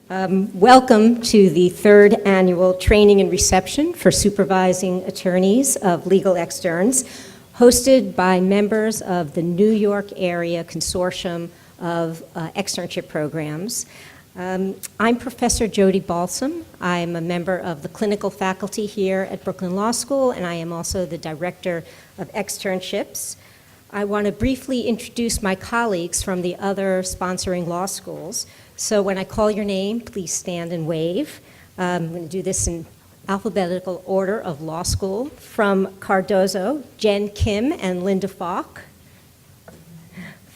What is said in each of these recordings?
Welcome to the third annual Training and Reception for Supervising Attorneys of Legal Externs, hosted by members of the New York Area Consortium of Externship Programs. I'm Professor Jody Balsam. I'm a member of the clinical faculty here at Brooklyn Law School, and I am also the Director of Externships. I want to briefly introduce my colleagues from the other sponsoring law schools. So when I call your name, please stand and wave. I'm going to do this in alphabetical order of law school. From Cardozo, Jen Kim and Linda Falk.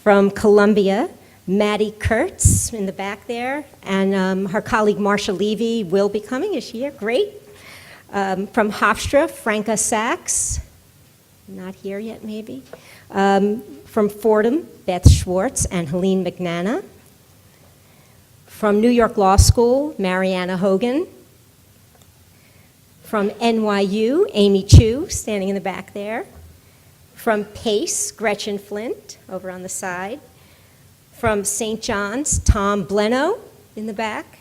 From Columbia, Maddie Kurtz in the back there, and her colleague Marsha Levy will be coming. Is she here? Great. From Hofstra, Franca Sachs. Not here yet, maybe. From Fordham, Beth Schwartz and Helene McNana. From New York Law School, Mariana Hogan. From NYU, Amy Chu, standing in the back there. From Pace, Gretchen Flint, over on the side. From St. John's, Tom Bleno, in the back.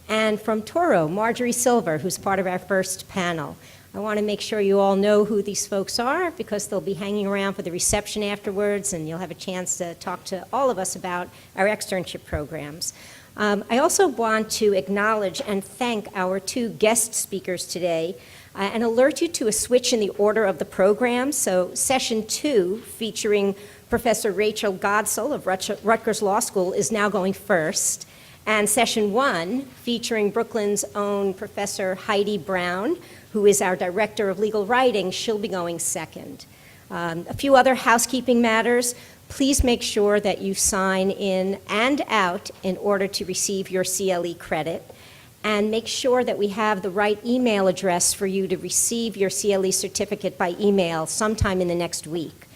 And from Touro, Marjorie Silver, who's part of our first panel. I want to make sure you all know who these folks are because they'll be hanging around for the reception afterwards, and you'll have a chance to talk to all of us about our externship programs. I also want to acknowledge and thank our two guest speakers today and alert you to a switch in the order of the program. So session 2, featuring Professor Rachel Godsell of Rutgers Law School, is now going first. And session 1, featuring Brooklyn's own Professor Heidi Brown, who is our Director of Legal Writing, she'll be going second. A few other housekeeping matters. Please make sure that you sign in and out in order to receive your CLE credit. And make sure that we have the right email address for you to receive your CLE certificate by email sometime in the next week.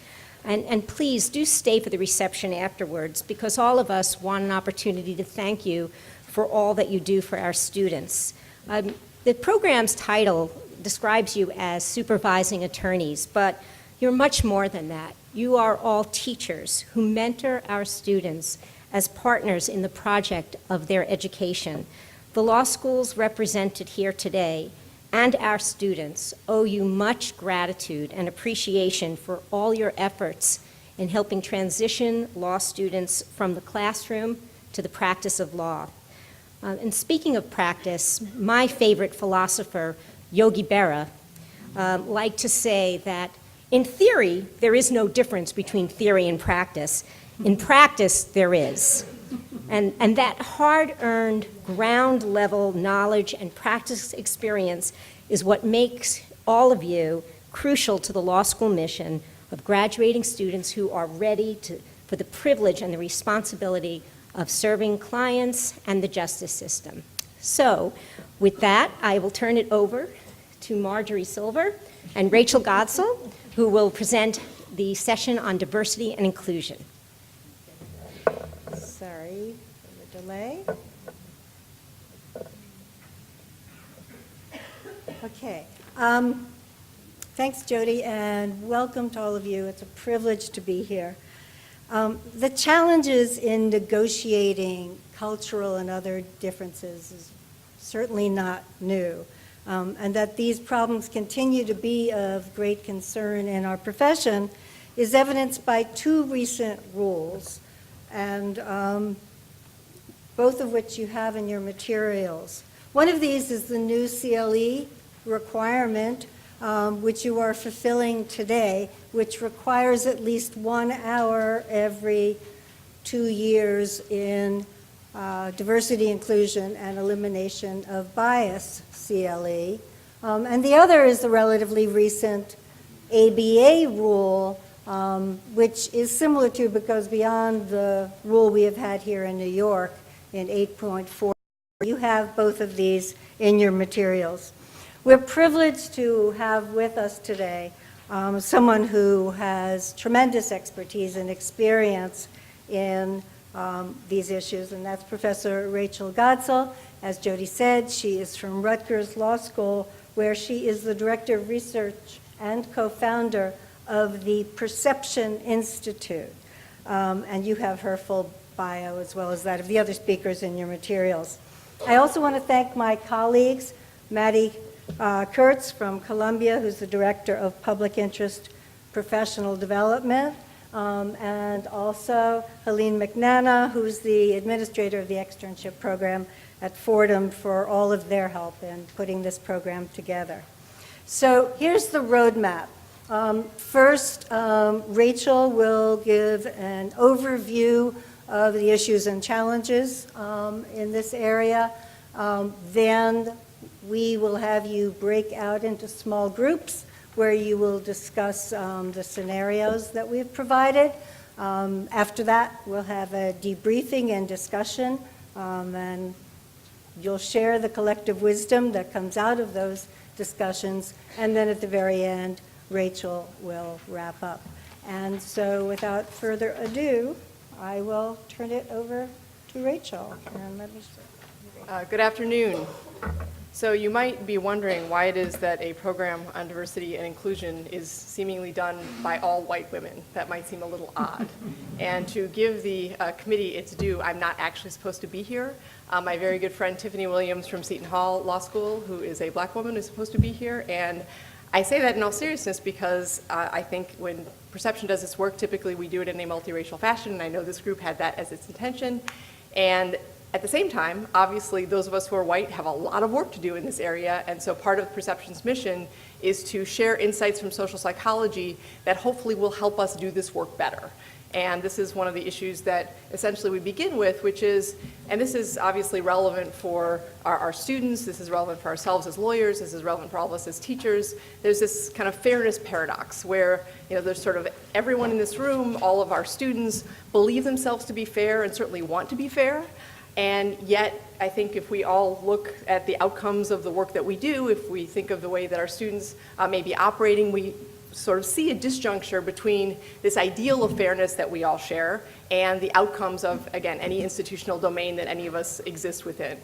And please do stay for the reception afterwards because all of us want an opportunity to thank you for all that you do for our students. The program's title describes you as supervising attorneys, but you're much more than that. You are all teachers who mentor our students as partners in the project of their education. The law schools represented here today and our students owe you much gratitude and appreciation for all your efforts in helping transition law students from the classroom to the practice of law. And speaking of practice, my favorite philosopher, Yogi Berra, liked to say that in theory, there is no difference between theory and practice. In practice, there is. And that hard-earned, ground-level knowledge and practice experience is what makes all of you crucial to the law school mission of graduating students who are ready for the privilege and the responsibility of serving clients and the justice system. So, with that, I will turn it over to Marjorie Silver and Rachel Godsell, who will present the session on diversity and inclusion. Sorry for the delay. Okay. Thanks, Jody, and welcome to all of you. It's a privilege to be here. The challenges in negotiating cultural and other differences is certainly not new, and that these problems continue to be of great concern in our profession is evidenced by 2 recent rules, and both of which you have in your materials. One of these is the new CLE requirement, which you are fulfilling today, which requires at least 1 hour every 2 years in diversity, inclusion, and elimination of bias CLE. And the other is the relatively recent ABA rule, which is similar to, but goes beyond the rule we have had here in New York in 8.4. You have both of these in your materials. We're privileged to have with us today someone who has tremendous expertise and experience in these issues, and that's Professor Rachel Godsell. As Jody said, she is from Rutgers Law School, where she is the Director of Research and co-founder of the Perception Institute. And you have her full bio as well as that of the other speakers in your materials. I also want to thank my colleagues, Maddie Kurtz from Columbia, who's the Director of Public Interest Professional Development, and also Helene McNana, who's the Administrator of the Externship Program at Fordham, for all of their help in putting this program together. So here's the roadmap. First, Rachel will give an overview of the issues and challenges in this area. Then we will have you break out into small groups where you will discuss the scenarios that we've provided. After that, we'll have a debriefing and discussion, and you'll share the collective wisdom that comes out of those discussions, and then at the very end, Rachel will wrap up. And so without further ado, I will turn it over to Rachel. And let me Good afternoon. So you might be wondering why it is that a program on diversity and inclusion is seemingly done by all white women. That might seem a little odd. And to give the committee its due, I'm not actually supposed to be here. My very good friend Tiffany Williams from Seton Hall Law School, who is a black woman, is supposed to be here. And I say that in all seriousness because I think when Perception does its work, typically we do it in a multiracial fashion, and I know this group had that as its intention. And at the same time, obviously, those of us who are white have a lot of work to do in this area, and so part of Perception's mission is to share insights from social psychology that hopefully will help us do this work better. And this is one of the issues that essentially we begin with, which is, and this is obviously relevant for our students, this is relevant for ourselves as lawyers, this is relevant for all of us as teachers. There's this kind of fairness paradox where, there's sort of everyone in this room, all of our students believe themselves to be fair and certainly want to be fair. And yet, I think if we all look at the outcomes of the work that we do, if we think of the way that our students may be operating, we sort of see a disjuncture between this ideal of fairness that we all share and the outcomes of, again, any institutional domain that any of us exist within.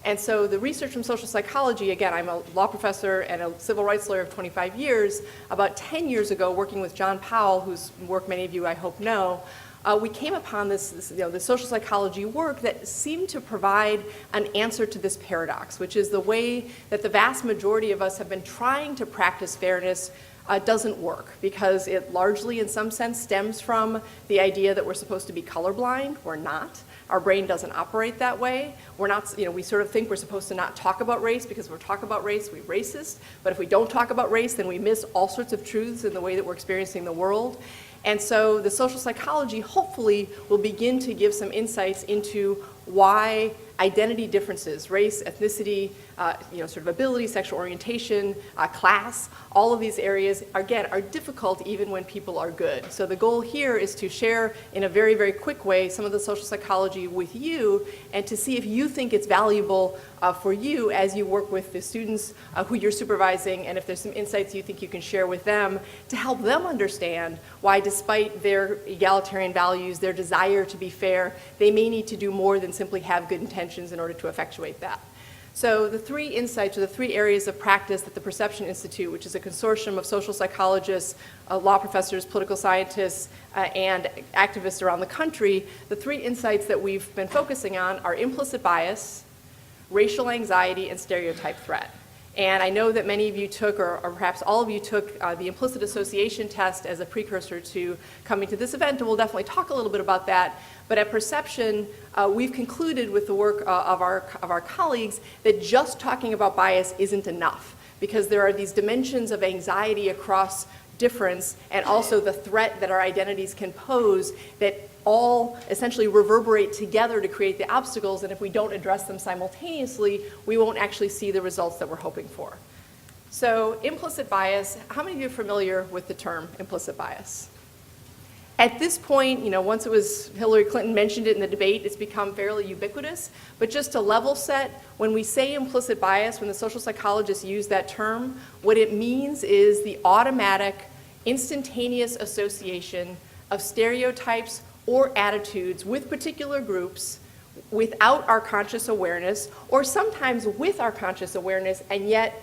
And so the research from social psychology, again, I'm a law professor and a civil rights lawyer of 25 years. About 10 years ago, working with John Powell, whose work many of you I hope know, we came upon this social psychology work that seemed to provide an answer to this paradox, which is the way that the vast majority of us have been trying to practice fairness doesn't work, because it largely, in some sense, stems from the idea that we're supposed to be colorblind. We're not. Our brain doesn't operate that way. We're not, we sort of think we're supposed to not talk about race because if we talk about race, we're racist. But if we don't talk about race, then we miss all sorts of truths in the way that we're experiencing the world. And so the social psychology hopefully will begin to give some insights into why identity differences, race, ethnicity, sort of ability, sexual orientation, class, all of these areas, again, are difficult even when people are good. So the goal here is to share in a very, very quick way some of the social psychology with you and to see if you think it's valuable for you as you work with the students who you're supervising, and if there's some insights you think you can share with them to help them understand why, despite their egalitarian values, their desire to be fair, they may need to do more than simply have good intentions in order to effectuate that. So the three insights, or the three areas of practice that the Perception Institute, which is a consortium of social psychologists, law professors, political scientists, and activists around the country, the three insights that we've been focusing on are implicit bias, racial anxiety, and stereotype threat. And I know that many of you took, or perhaps all of you took, the implicit association test as a precursor to coming to this event, and we'll definitely talk a little bit about that. But at Perception, we've concluded with the work of our colleagues that just talking about bias isn't enough, because there are these dimensions of anxiety across difference and also the threat that our identities can pose that all essentially reverberate together to create the obstacles, and if we don't address them simultaneously, we won't actually see the results that we're hoping for. So implicit bias, how many of you are familiar with the term implicit bias? At this point, once it was Hillary Clinton mentioned it in the debate, it's become fairly ubiquitous. But just to level set, when we say implicit bias, when the social psychologists use that term, what it means is the automatic, instantaneous association of stereotypes or attitudes with particular groups without our conscious awareness, or sometimes with our conscious awareness, and yet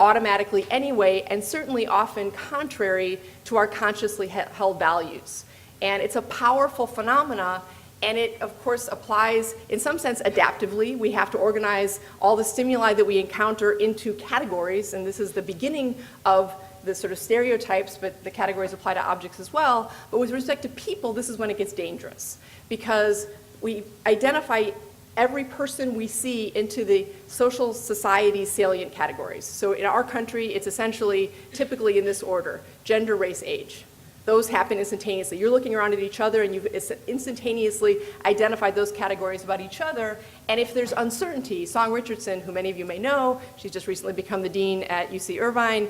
automatically anyway, and certainly often contrary to our consciously held values. And it's a powerful phenomena And it, of course, applies in some sense adaptively. We have to organize all the stimuli that we encounter into categories, and this is the beginning of the sort of stereotypes, but the categories apply to objects as well. But with respect to people, this is when it gets dangerous, because we identify every person we see into the social society salient categories. So in our country, it's essentially typically in this order: gender, race, age. Those happen instantaneously. You're looking around at each other and you've instantaneously identified those categories about each other. And if there's uncertainty, Song Richardson, who many of you may know, she's just recently become the dean at UC Irvine,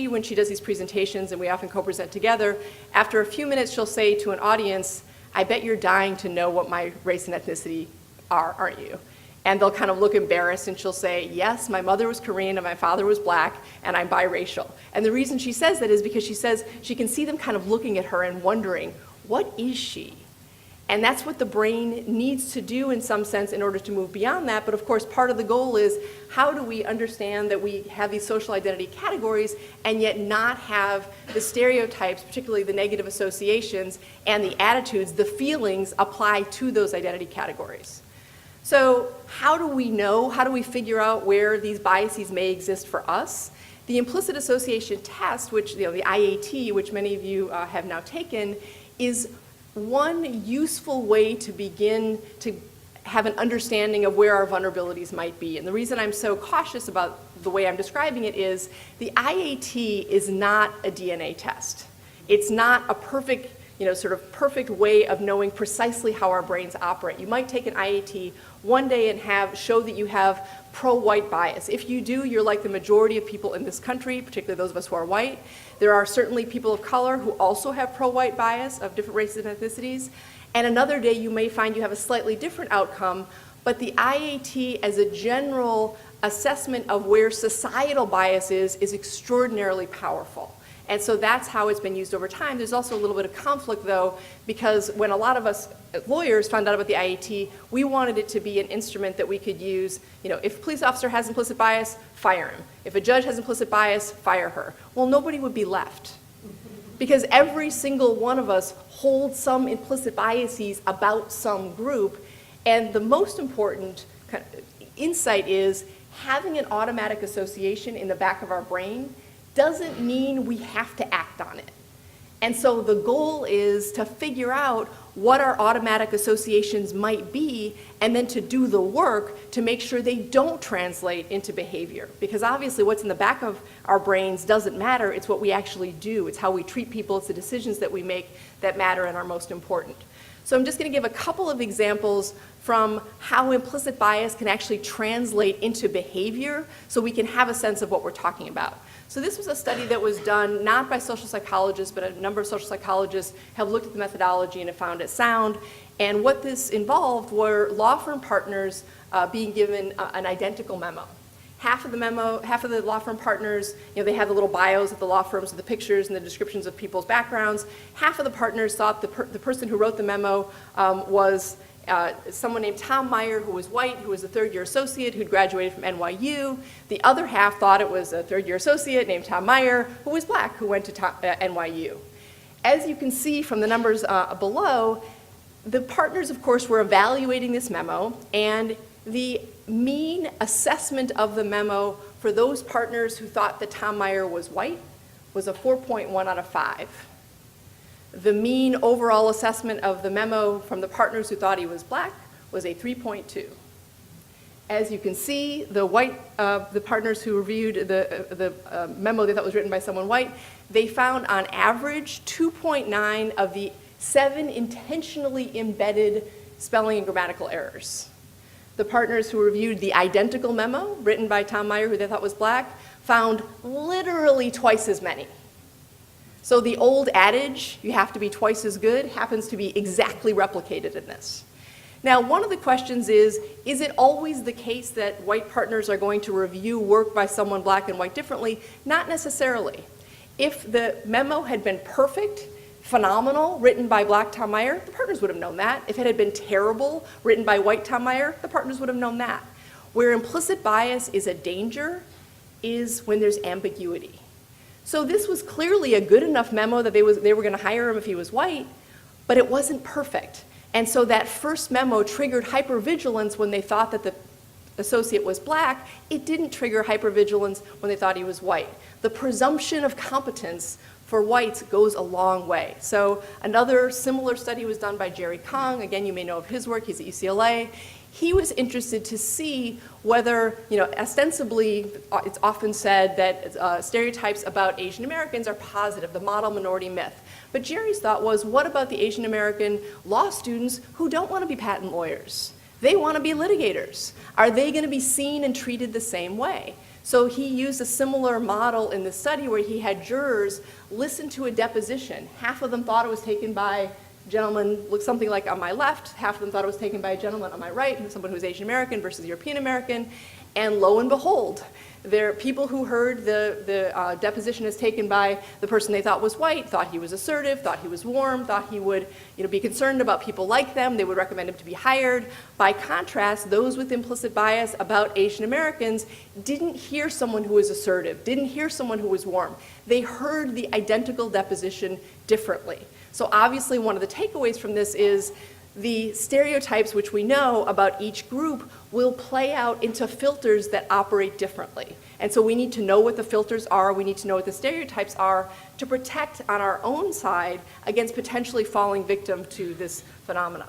when she does these presentations, and we often co-present together, after a few minutes she'll say to an audience, "I bet you're dying to know what my race and ethnicity are, aren't you?" And they'll kind of look embarrassed, and she'll say, "Yes, my mother was Korean and my father was black, and I'm biracial." And the reason she says that is because she says she can see them kind of looking at her and wondering, what is she? And that's what the brain needs to do in some sense in order to move beyond that. But of course, part of the goal is, how do we understand that we have these social identity categories and yet not have the stereotypes, particularly the negative associations and the attitudes, the feelings apply to those identity categories? So how do we know, how do we figure out where these biases may exist for us? The implicit association test, which, the IAT, which many of you have now taken, is one useful way to begin to have an understanding of where our vulnerabilities might be. And the reason I'm so cautious about the way I'm describing it is the IAT is not a DNA test. It's not a perfect, sort of perfect way of knowing precisely how our brains operate. You might take an IAT one day and show that you have pro-white bias. If you do, you're like the majority of people in this country, particularly those of us who are white. There are certainly people of color who also have pro-white bias of different races and ethnicities. And another day you may find you have a slightly different outcome, but the IAT as a general assessment of where societal bias is extraordinarily powerful. And so that's how it's been used over time. There's also a little bit of conflict, though, because when a lot of us lawyers found out about the IAT, we wanted it to be an instrument that we could use. If a police officer has implicit bias, fire him. If a judge has implicit bias, fire her. Well, nobody would be left, because every single one of us holds some implicit biases about some group. And the most important kind of insight is having an automatic association in the back of our brain doesn't mean we have to act on it. And so the goal is to figure out what our automatic associations might be, and then to do the work to make sure they don't translate into behavior. Because obviously what's in the back of our brains doesn't matter, it's what we actually do. It's how we treat people, it's the decisions that we make that matter and are most important. So I'm just going to give a couple of examples from how implicit bias can actually translate into behavior so we can have a sense of what we're talking about. So this was a study that was done not by social psychologists, but a number of social psychologists have looked at the methodology and have found it sound. And what this involved were law firm partners being given an identical memo. Half of the law firm partners, they had the little bios of the law firms with the pictures and the descriptions of people's backgrounds. Half of the partners thought the person who wrote the memo was someone named Tom Meyer, who was white, who was a third-year associate, who'd graduated from NYU. The other half thought it was a third-year associate named Tom Meyer, who was black, who went to NYU. As you can see from the numbers below, the partners, of course, were evaluating this memo, and the mean assessment of the memo for those partners who thought that Tom Meyer was white was a 4.1 out of 5. The mean overall assessment of the memo from the partners who thought he was black was a 3.2. As you can see, the partners who reviewed the memo they thought was written by someone white, they found on average 2.9 of the 7 intentionally embedded spelling and grammatical errors. The partners who reviewed the identical memo written by Tom Meyer, who they thought was black, found literally twice as many. So the old adage, you have to be twice as good, happens to be exactly replicated in this. Now, one of the questions is it always the case that white partners are going to review work by someone black and white differently? Not necessarily. If the memo had been perfect, phenomenal, written by black Tom Meyer, the partners would have known that. If it had been terrible, written by white Tom Meyer, the partners would have known that. Where implicit bias is a danger is when there's ambiguity. So this was clearly a good enough memo that they were going to hire him if he was white, but it wasn't perfect. And so that first memo triggered hypervigilance when they thought that the associate was black. It didn't trigger hypervigilance when they thought he was white. The presumption of competence for whites goes a long way. So another similar study was done by Jerry Kong. Again, you may know of his work. He's at UCLA. He was interested to see whether, ostensibly, it's often said that stereotypes about Asian Americans are positive, the model minority myth. But Jerry's thought was, what about the Asian American law students who don't want to be patent lawyers? They want to be litigators. Are they going to be seen and treated the same way? So he used a similar model in the study where he had jurors listen to a deposition. Half of them thought it was taken by a gentleman, looked something like on my left. Half of them thought it was taken by a gentleman on my right, someone who was Asian American versus European American. And lo and behold, there are people who heard the deposition as taken by the person they thought was white, thought he was assertive, thought he was warm, thought he would be concerned about people like them. They would recommend him to be hired. By contrast, those with implicit bias about Asian Americans didn't hear someone who was assertive, didn't hear someone who was warm. They heard the identical deposition differently. So obviously one of the takeaways from this is the stereotypes which we know about each group will play out into filters that operate differently. And so we need to know what the filters are, we need to know what the stereotypes are to protect on our own side against potentially falling victim to this phenomena.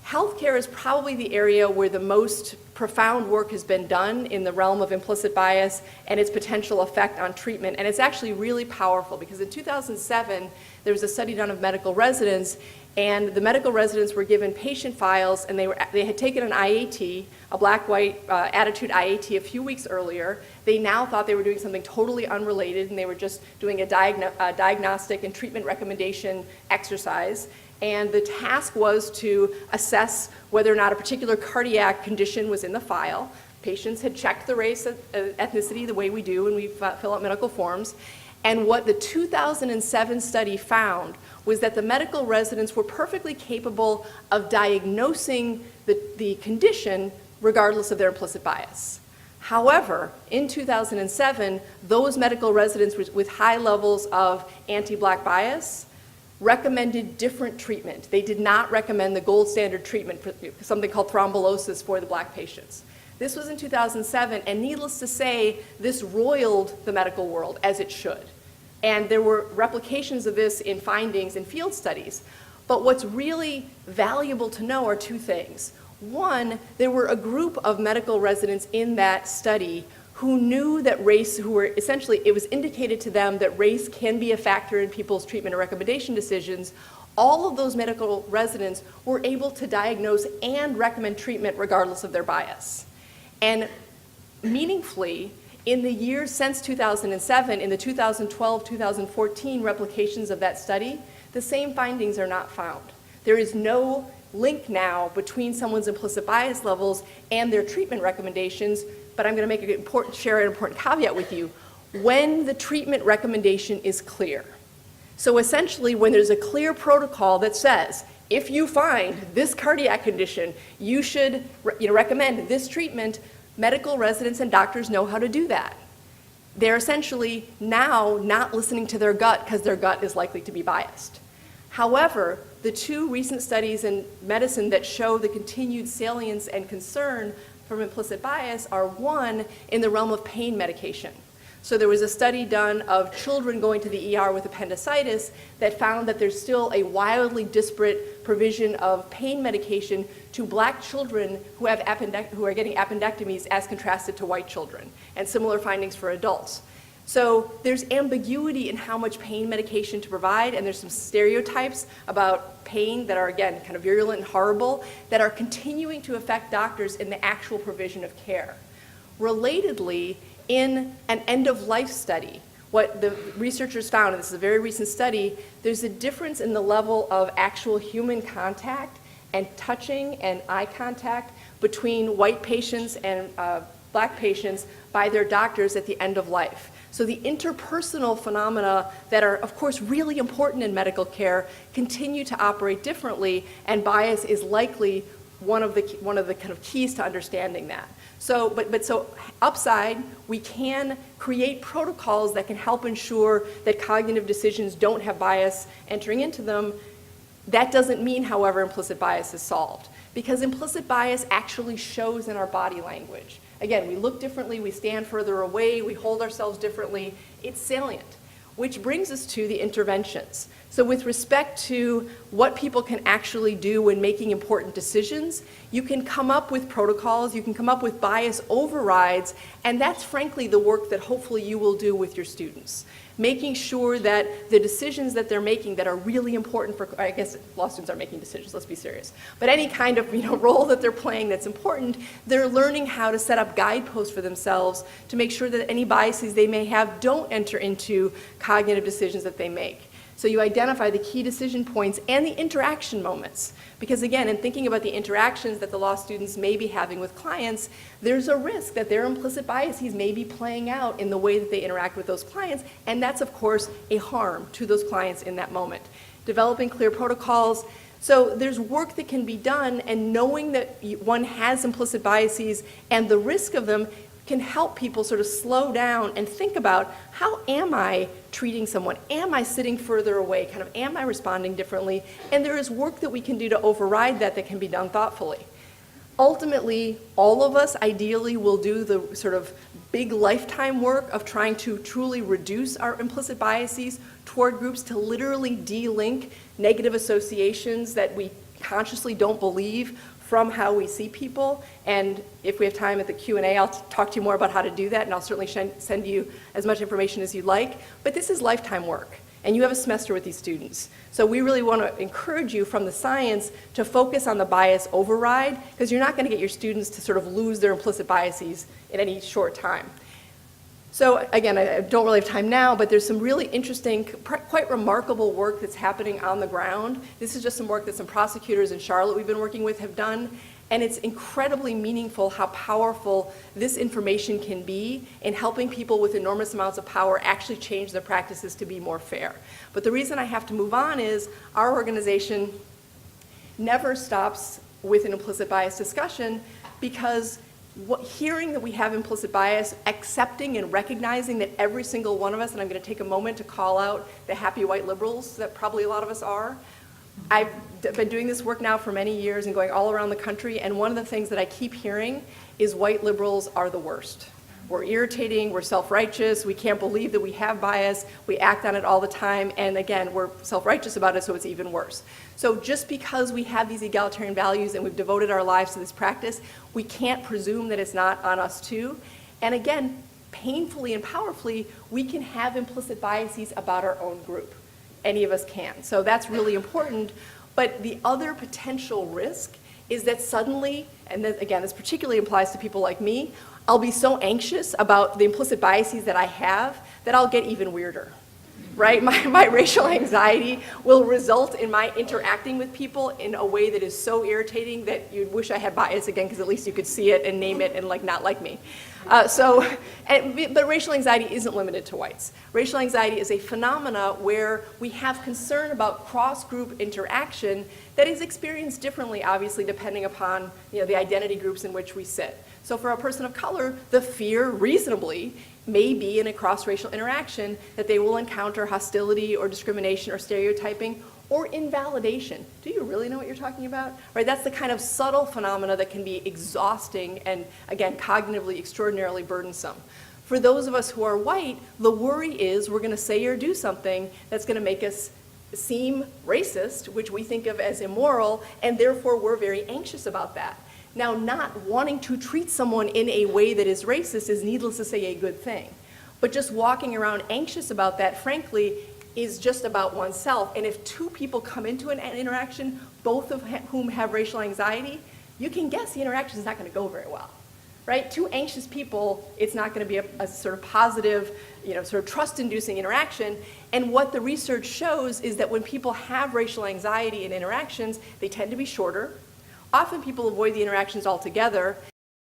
Healthcare is probably the area where the most profound work has been done in the realm of implicit bias and its potential effect on treatment. And it's actually really powerful because in 2007, there was a study done of medical residents, and the medical residents were given patient files, and they had taken an IAT, a black-white attitude IAT, a few weeks earlier. They now thought they were doing something totally unrelated, and they were just doing a diagnostic and treatment recommendation exercise. And the task was to assess whether or not a particular cardiac condition was in the file. Patients had checked the race, ethnicity, the way we do when we fill out medical forms. And what the 2007 study found was that the medical residents were perfectly capable of diagnosing the condition regardless of their implicit bias. However, in 2007, those medical residents with high levels of anti-black bias recommended different treatment. They did not recommend the gold standard treatment for something called thrombolysis for the black patients. This was in 2007, and needless to say, this roiled the medical world, as it should. And there were replications of this in findings in field studies. But what's really valuable to know are two things. One, there were a group of medical residents in that study who knew that race, who were essentially, it was indicated to them that race can be a factor in people's treatment and recommendation decisions. All of those medical residents were able to diagnose and recommend treatment regardless of their bias. And meaningfully, in the years since 2007, in the 2012-2014 replications of that study, the same findings are not found. There is no link now between someone's implicit bias levels and their treatment recommendations, but I'm going to share an important caveat with you. When the treatment recommendation is clear. So essentially, when there's a clear protocol that says, if you find this cardiac condition, you should recommend this treatment, medical residents and doctors know how to do that. They're essentially now not listening to their gut because their gut is likely to be biased. However, the two recent studies in medicine that show the continued salience and concern from implicit bias are one in the realm of pain medication. So there was a study done of children going to the ER with appendicitis that found that there's still a wildly disparate provision of pain medication to black children who are getting appendectomies as contrasted to white children, and similar findings for adults. So there's ambiguity in how much pain medication to provide, and there's some stereotypes about pain that are, again, kind of virulent and horrible that are continuing to affect doctors in the actual provision of care. Relatedly, in an end-of-life study, what the researchers found, and this is a very recent study, there's a difference in the level of actual human contact and touching and eye contact between white patients and black patients by their doctors at the end of life. So the interpersonal phenomena that are, of course, really important in medical care continue to operate differently, and bias is likely one of the kind of keys to understanding that. So, so upside, we can create protocols that can help ensure that cognitive decisions don't have bias entering into them. That doesn't mean, however, implicit bias is solved, because implicit bias actually shows in our body language. Again, we look differently, we stand further away, we hold ourselves differently. It's salient, which brings us to the interventions. So with respect to what people can actually do when making important decisions, you can come up with protocols, you can come up with bias overrides, and that's frankly the work that hopefully you will do with your students. Making sure that the decisions that they're making that are really important for, I guess law students are making decisions, let's be serious, but any kind of role that they're playing that's important, they're learning how to set up guideposts for themselves to make sure that any biases they may have don't enter into cognitive decisions that they make. So you identify the key decision points and the interaction moments. Because again, in thinking about the interactions that the law students may be having with clients, there's a risk that their implicit biases may be playing out in the way that they interact with those clients, and that's of course a harm to those clients in that moment. Developing clear protocols. So there's work that can be done, and knowing that one has implicit biases and the risk of them can help people sort of slow down and think about, how am I treating someone? Am I sitting further away? Kind of, am I responding differently? And there is work that we can do to override that can be done thoughtfully. Ultimately, all of us ideally will do the sort of big lifetime work of trying to truly reduce our implicit biases toward groups, to literally de-link negative associations that we consciously don't believe from how we see people. And if we have time at the Q&A, I'll talk to you more about how to do that, and I'll certainly send you as much information as you'd like. But this is lifetime work, and you have a semester with these students. So we really want to encourage you from the science to focus on the bias override, because you're not going to get your students to sort of lose their implicit biases in any short time. So again, I don't really have time now, but there's some really interesting, quite remarkable work that's happening on the ground. This is just some work that some prosecutors in Charlotte we've been working with have done, and it's incredibly meaningful how powerful this information can be in helping people with enormous amounts of power actually change their practices to be more fair. But the reason I have to move on is our organization never stops with an implicit bias discussion, because hearing that we have implicit bias, accepting and recognizing that every single one of us, and I'm going to take a moment to call out the happy white liberals that probably a lot of us are. I've been doing this work now for many years and going all around the country, and one of the things that I keep hearing is white liberals are the worst. We're irritating, we're self-righteous, we can't believe that we have bias, we act on it all the time, and again, we're self-righteous about it, so it's even worse. So just because we have these egalitarian values and we've devoted our lives to this practice, we can't presume that it's not on us too. And again, painfully and powerfully, we can have implicit biases about our own group. Any of us can. So that's really important. But the other potential risk is that suddenly, and then, again, this particularly applies to people like me, I'll be so anxious about the implicit biases that I have that I'll get even weirder, right? My racial anxiety will result in my interacting with people in a way that is so irritating that you'd wish I had bias again, because at least you could see it and name it and not like me. But racial anxiety isn't limited to whites. Racial anxiety is a phenomena where we have concern about cross-group interaction that is experienced differently, obviously, depending upon the identity groups in which we sit. So for a person of color, the fear, reasonably, may be in a cross-racial interaction that they will encounter hostility or discrimination or stereotyping or invalidation. Do you really know what you're talking about? Right, that's the kind of subtle phenomena that can be exhausting and, again, cognitively extraordinarily burdensome. For those of us who are white, the worry is we're going to say or do something that's going to make us seem racist, which we think of as immoral, and therefore we're very anxious about that. Now, not wanting to treat someone in a way that is racist is, needless to say, a good thing. But just walking around anxious about that, frankly, is just about oneself. And if two people come into an interaction, both of whom have racial anxiety, you can guess the interaction is not going to go very well, right? Two anxious people, it's not going to be a sort of positive, sort of trust-inducing interaction. And what the research shows is that when people have racial anxiety in interactions, they tend to be shorter. Often people avoid the interactions altogether.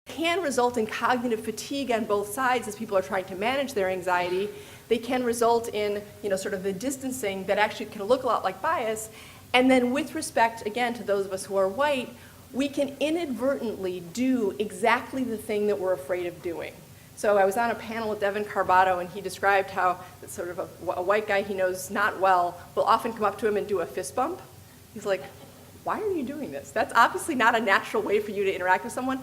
It can result in cognitive fatigue on both sides as people are trying to manage their anxiety. They can result in, sort of the distancing that actually can look a lot like bias. And then with respect, again, to those of us who are white, we can inadvertently do exactly the thing that we're afraid of doing. So I was on a panel with Devin Cardozo, and he described how sort of a white guy he knows not well will often come up to him and do a fist bump. He's like, why are you doing this? That's obviously not a natural way for you to interact with someone.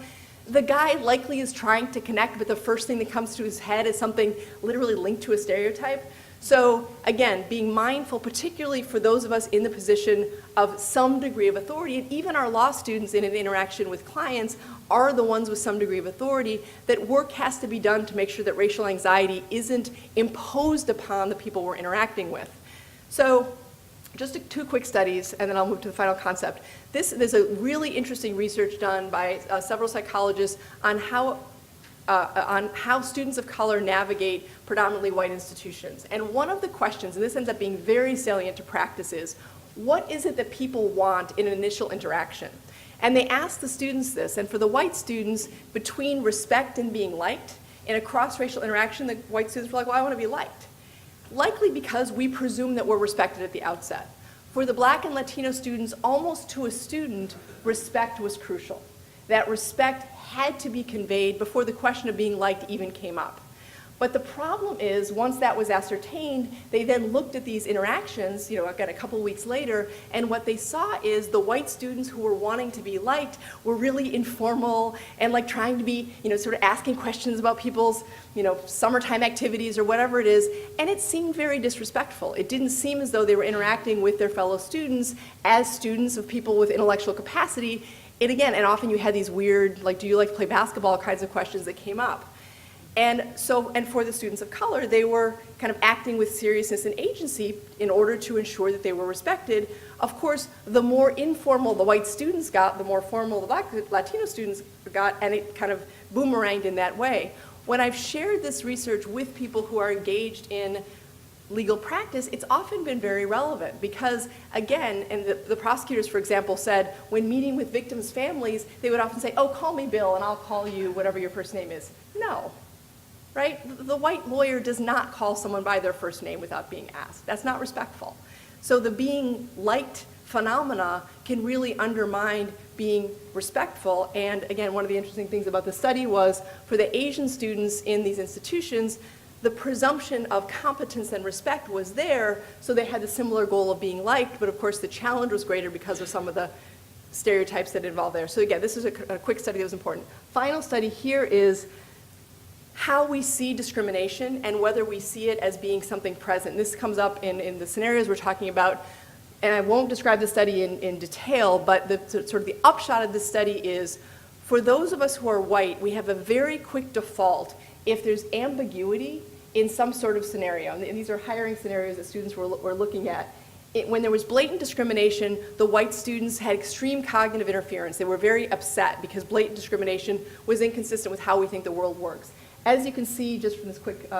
The guy likely is trying to connect, but the first thing that comes to his head is something literally linked to a stereotype. So again, being mindful, particularly for those of us in the position of some degree of authority, and even our law students in an interaction with clients are the ones with some degree of authority, that work has to be done to make sure that racial anxiety isn't imposed upon the people we're interacting with. So just two quick studies, and then I'll move to the final concept. There's a really interesting research done by several psychologists on how students of color navigate predominantly white institutions. And one of the questions, and this ends up being very salient to practice, is what is it that people want in an initial interaction? And they asked the students this, and for the white students, between respect and being liked, in a cross-racial interaction, the white students were like, well, I want to be liked. Likely because we presume that we're respected at the outset. For the Black and Latino students, almost to a student, respect was crucial. That respect had to be conveyed before the question of being liked even came up. But the problem is, once that was ascertained, they then looked at these interactions, again, a couple weeks later, and what they saw is the white students who were wanting to be liked were really informal and like trying to be, sort of asking questions about people's, summertime activities or whatever it is, and it seemed very disrespectful. It didn't seem as though they were interacting with their fellow students as students of people with intellectual capacity. And often you had these weird, like, do you like to play basketball kinds of questions that came up. And for the students of color, they were kind of acting with seriousness and agency in order to ensure that they were respected. Of course, the more informal the white students got, the more formal the Black Latino students got, and it kind of boomeranged in that way. When I've shared this research with people who are engaged in legal practice, it's often been very relevant because, again, and the prosecutors, for example, said when meeting with victims' families, they would often say, oh, call me Bill, and I'll call you whatever your first name is. No. Right? The white lawyer does not call someone by their first name without being asked. That's not respectful. So the being liked phenomena can really undermine being respectful. And again, one of the interesting things about the study was for the Asian students in these institutions, the presumption of competence and respect was there, so they had the similar goal of being liked, but of course the challenge was greater because of some of the stereotypes that involved there. So again, this is a quick study that was important. Final study here is how we see discrimination and whether we see it as being something present. This comes up in the scenarios we're talking about, and I won't describe the study in detail, but sort of the upshot of this study is, for those of us who are white, we have a very quick default if there's ambiguity in some sort of scenario. And these are hiring scenarios that students were looking at. When there was blatant discrimination, the white students had extreme cognitive interference. They were very upset because blatant discrimination was inconsistent with how we think the world works. As you can see, just from this quick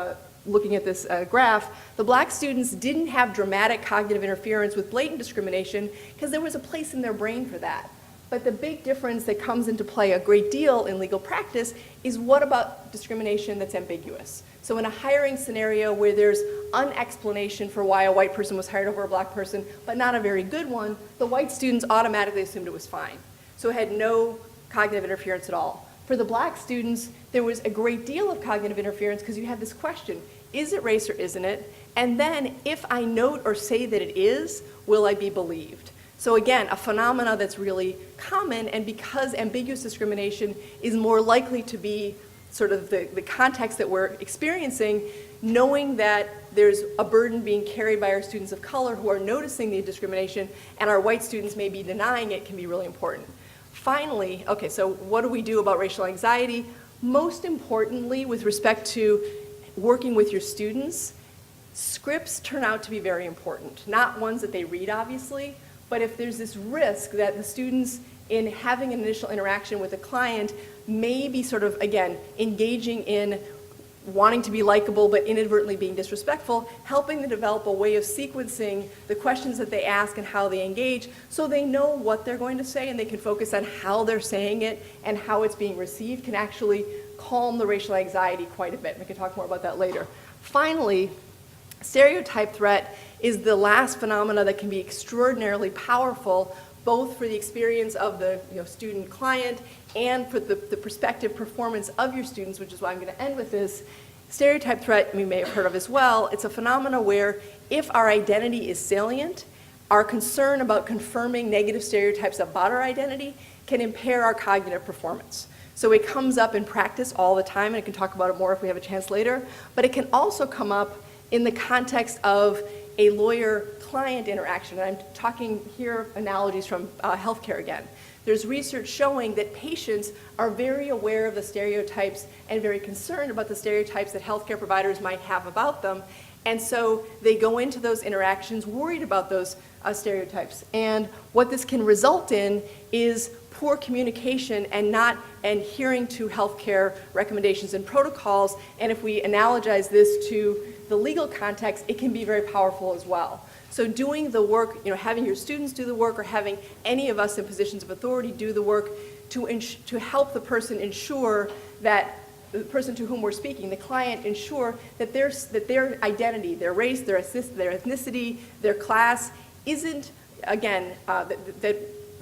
looking at this graph, the Black students didn't have dramatic cognitive interference with blatant discrimination because there was a place in their brain for that. But the big difference that comes into play a great deal in legal practice is what about discrimination that's ambiguous? So in a hiring scenario where there's an explanation for why a white person was hired over a Black person, but not a very good one, the white students automatically assumed it was fine. So it had no cognitive interference at all. For the Black students, there was a great deal of cognitive interference because you had this question, is it race or isn't it? And then if I note or say that it is, will I be believed? So again, a phenomena that's really common, and because ambiguous discrimination is more likely to be sort of the context that we're experiencing, knowing that there's a burden being carried by our students of color who are noticing the discrimination and our white students may be denying it can be really important. Finally, okay, so what do we do about racial anxiety? Most importantly, with respect to working with your students, scripts turn out to be very important. Not ones that they read, obviously, but if there's this risk that the students, in having an initial interaction with a client, may be sort of, again, engaging in wanting to be likable but inadvertently being disrespectful, helping them develop a way of sequencing the questions that they ask and how they engage so they know what they're going to say and they can focus on how they're saying it and how it's being received can actually calm the racial anxiety quite a bit. We can talk more about that later. Finally, stereotype threat is the last phenomena that can be extraordinarily powerful both for the experience of the student client and for the prospective performance of your students, which is why I'm going to end with this. Stereotype threat, we may have heard of as well. It's a phenomena where if our identity is salient, our concern about confirming negative stereotypes about our identity can impair our cognitive performance. So it comes up in practice all the time, and I can talk about it more if we have a chance later, but it can also come up in the context of a lawyer-client interaction. And I'm talking here analogies from healthcare again. There's research showing that patients are very aware of the stereotypes and very concerned about the stereotypes that healthcare providers might have about them. And so they go into those interactions worried about those stereotypes. And what this can result in is poor communication and not adhering to healthcare recommendations and protocols. And if we analogize this to the legal context, it can be very powerful as well. So doing the work, having your students do the work, or having any of us in positions of authority do the work to help the person ensure that the person to whom we're speaking, the client, ensure that their identity, their race, their ethnicity, their class isn't, again,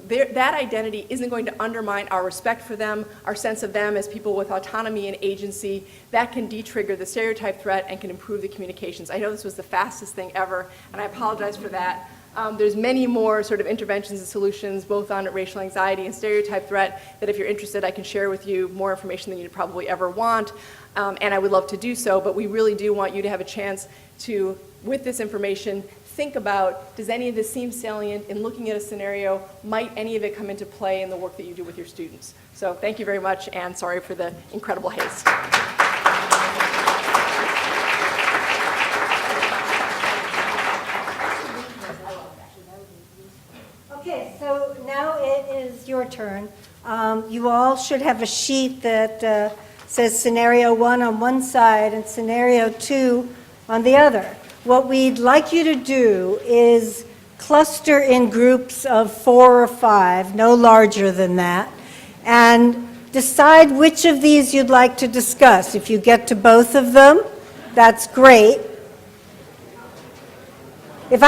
that identity isn't going to undermine our respect for them, our sense of them as people with autonomy and agency. That can de-trigger the stereotype threat and can improve the communications. I know this was the fastest thing ever, and I apologize for that. There's many more sort of interventions and solutions, both on racial anxiety and stereotype threat, that if you're interested, I can share with you more information than you'd probably ever want, and I would love to do so, but we really do want you to have a chance to, with this information, think about, does any of this seem salient in looking at a scenario? Might any of it come into play in the work that you do with your students? So thank you very much, and sorry for the incredible haste. Okay, so now it is your turn. You all should have a sheet that says scenario 1 on one side and scenario 2 on the other. What we'd like you to do is cluster in groups of 4 or 5, no larger than that, and decide which of these you'd like to discuss. If you get to both of them, that's great. If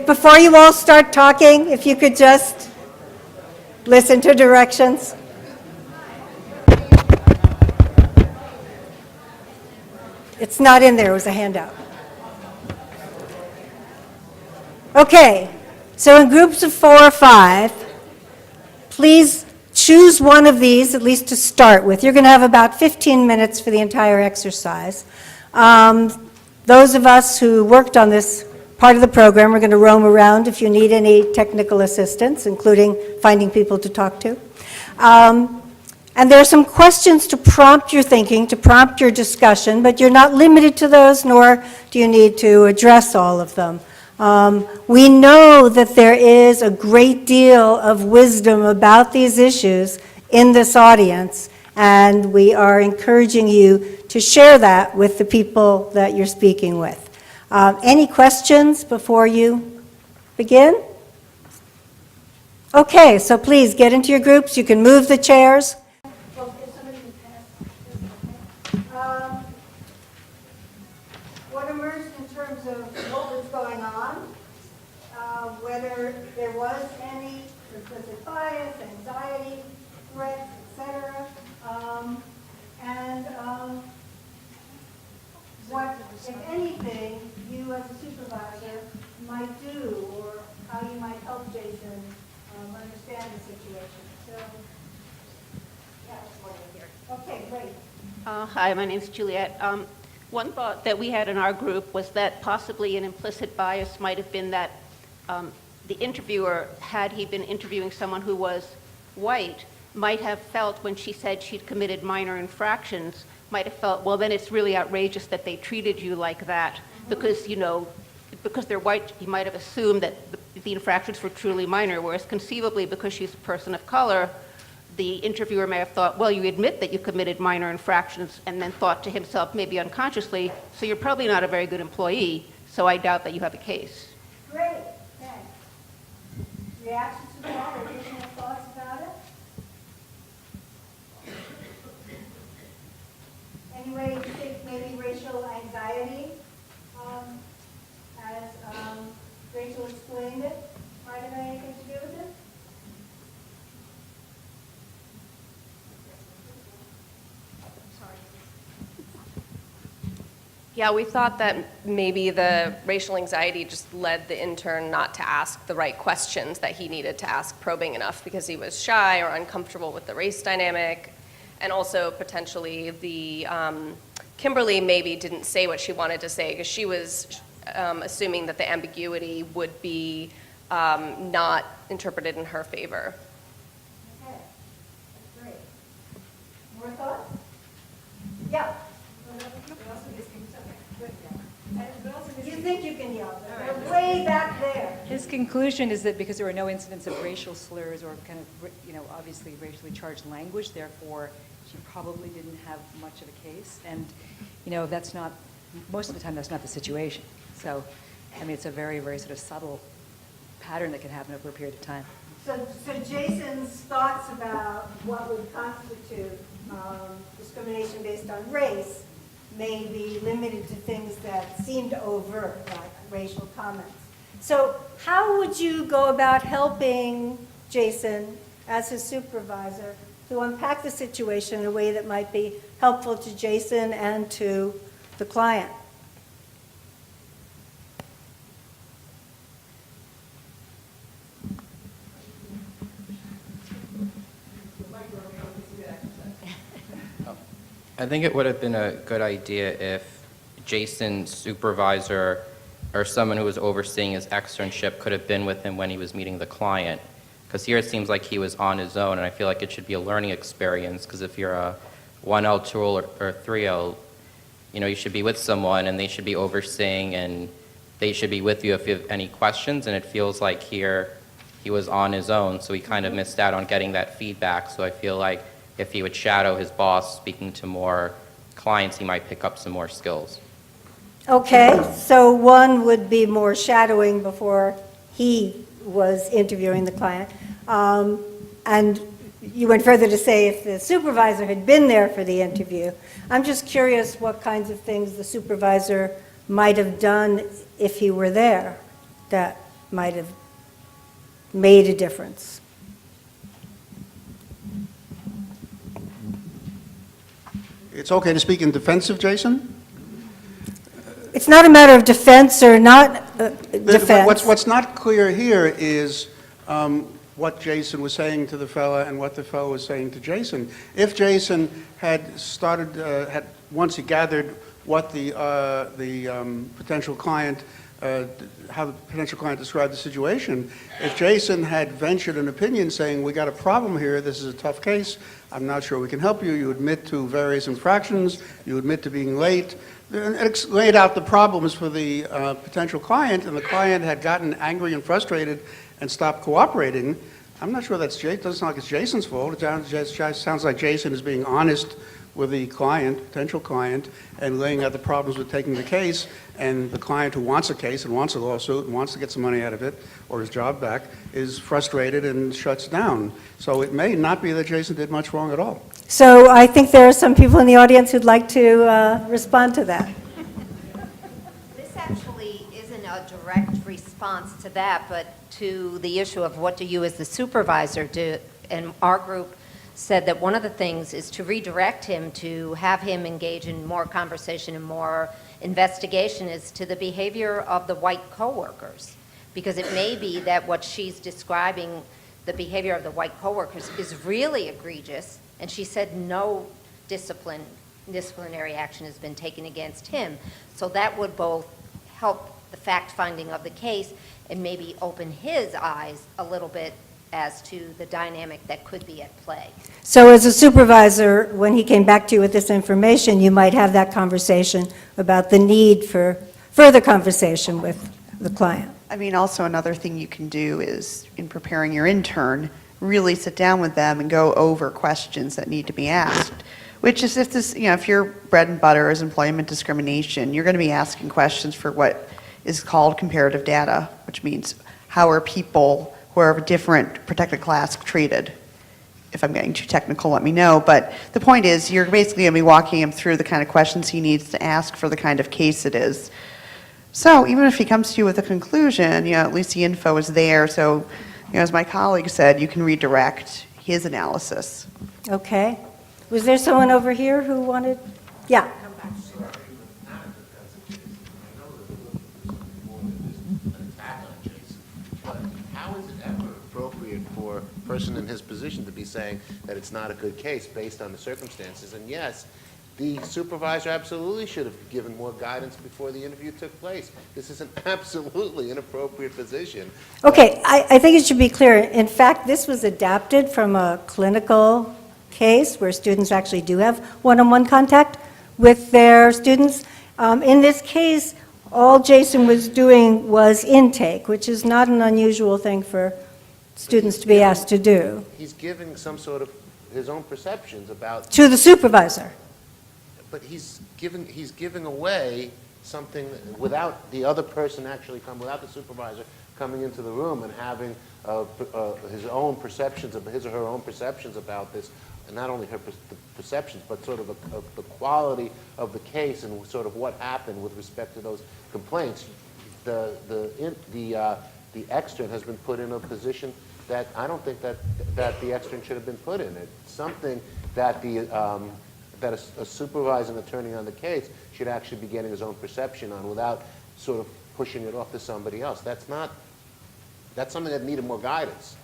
before you all start talking, if you could just listen to directions. It's not in there, it was a handout. Okay, so in groups of 4 or 5, please choose one of these, at least to start with. You're going to have about 15 minutes for the entire exercise. Those of us who worked on this part of the program are going to roam around if you need any technical assistance, including finding people to talk to. And there are some questions to prompt your thinking, to prompt your discussion, but you're not limited to those, nor do you need to address all of them. We know that there is a great deal of wisdom about these issues in this audience, and we are encouraging you to share that with the people that you're speaking with. Any questions before you begin? Okay, so please get into your groups. You can move the chairs. What emerged in terms of what was going on, whether there was any implicit bias, anxiety, threats, etc., and what, if anything, you as a supervisor might do, or how you might help Jason understand the situation. So, yeah, okay, great. Hi, my name is Juliet. One thought that we had in our group was that possibly an implicit bias might have been that the interviewer, had he been interviewing someone who was white, might have felt when she said she'd committed minor infractions, might have felt, well, then it's really outrageous that they treated you like that because, because they're white, you might have assumed that the infractions were truly minor, whereas conceivably, because she's a person of color, the interviewer may have thought, well, you admit that you committed minor infractions, and then thought to himself, maybe unconsciously, so you're probably not a very good employee, so I doubt that you have a case. Great, thanks. Reactions to that, or additional thoughts about it? Anyway, you think maybe racial anxiety, as Rachel explained it, might have anything to do with it? Yeah, we thought that maybe the racial anxiety just led the intern not to ask the right questions that he needed to ask probing enough because he was shy or uncomfortable with the race dynamic. And also potentially the Kimberly maybe didn't say what she wanted to say because she was assuming that the ambiguity would be not interpreted in her favor. Okay, that's great. More thoughts? Yeah. You think you can yell, but they're way back there. His conclusion is that because there were no incidents of racial slurs or kind of, obviously racially charged language, therefore she probably didn't have much of a case. And, that's not, most of the time that's not the situation. So, it's a very, very sort of subtle pattern that can happen over a period of time. So Jason's thoughts about what would constitute discrimination based on race may be limited to things that seemed overt, like racial comments. So how would you go about helping Jason, as his supervisor, to unpack the situation in a way that might be helpful to Jason and to the client? I think it would have been a good idea if Jason's supervisor or someone who was overseeing his externship could have been with him when he was meeting the client. Because here it seems like he was on his own, and I feel like it should be a learning experience, because if you're a 1L, 2L, or 3L, you should be with someone, and they should be overseeing, and they should be with you if you have any questions, and it feels like here he was on his own, so he kind of missed out on getting that feedback. So I feel like if he would shadow his boss speaking to more clients, he might pick up some more skills. Okay, so one would be more shadowing before he was interviewing the client. And you went further to say if the supervisor had been there for the interview. I'm just curious what kinds of things the supervisor might have done if he were there that might have made a difference. It's okay to speak in defense of Jason? It's not a matter of defense or not defense. What's not clear here is what Jason was saying to the fella and what the fella was saying to Jason. If Jason had started, once he gathered what the potential client, how the potential client described the situation, if Jason had ventured an opinion saying, we got a problem here, this is a tough case, I'm not sure we can help you, you admit to various infractions, you admit to being late, and laid out the problems for the potential client, and the client had gotten angry and frustrated and stopped cooperating, I'm not sure that's Jason. It doesn't sound like it's Jason's fault. It sounds like Jason is being honest with the client, potential client, and laying out the problems with taking the case, and the client who wants a case and wants a lawsuit and wants to get some money out of it or his job back is frustrated and shuts down. So it may not be that Jason did much wrong at all. So I think there are some people in the audience who'd like to respond to that. This actually isn't a direct response to that, but to the issue of what do you as the supervisor do. And our group said that one of the things is to redirect him, to have him engage in more conversation and more investigation as to the behavior of the white coworkers. Because it may be that what she's describing, the behavior of the white coworkers, is really egregious, and she said no disciplinary action has been taken against him. So that would both help the fact-finding of the case and maybe open his eyes a little bit as to the dynamic that could be at play. So as a supervisor, when he came back to you with this information, you might have that conversation about the need for further conversation with the client. I mean, also another thing you can do is, in preparing your intern, really sit down with them and go over questions that need to be asked. Which is if your bread and butter is employment discrimination, you're going to be asking questions for what is called comparative data, which means how are people who are of a different protected class treated. If I'm getting too technical, let me know. But the point is, you're basically going to be walking him through the kind of questions he needs to ask for the kind of case it is. So even if he comes to you with a conclusion, at least the info is there. So, as my colleague said, you can redirect his analysis. Okay. Was there someone over here who wanted? Yeah. how is it ever appropriate for a person in his position to be saying that it's not a good case based on the circumstances? And yes, the supervisor absolutely should have given more guidance before the interview took place. This is an absolutely inappropriate position. Okay, I think it should be clear. In fact, this was adapted from a clinical case where students actually do have one-on-one contact with their students. In this case, all Jason was doing was intake, which is not an unusual thing for students to be asked to do, He's giving some sort of his own perceptions about, to the supervisor. but he's giving away something without the other person actually without the supervisor coming into the room and having his own perceptions of his or her own perceptions about this, and not only the perceptions, but sort of the quality of the case and sort of what happened with respect to those complaints. The extern has been put in a position that I don't think that the extern should have been put in. It's something that that a supervising attorney on the case should actually be getting his own perception on without sort of pushing it off to somebody else. That's something that needed more guidance.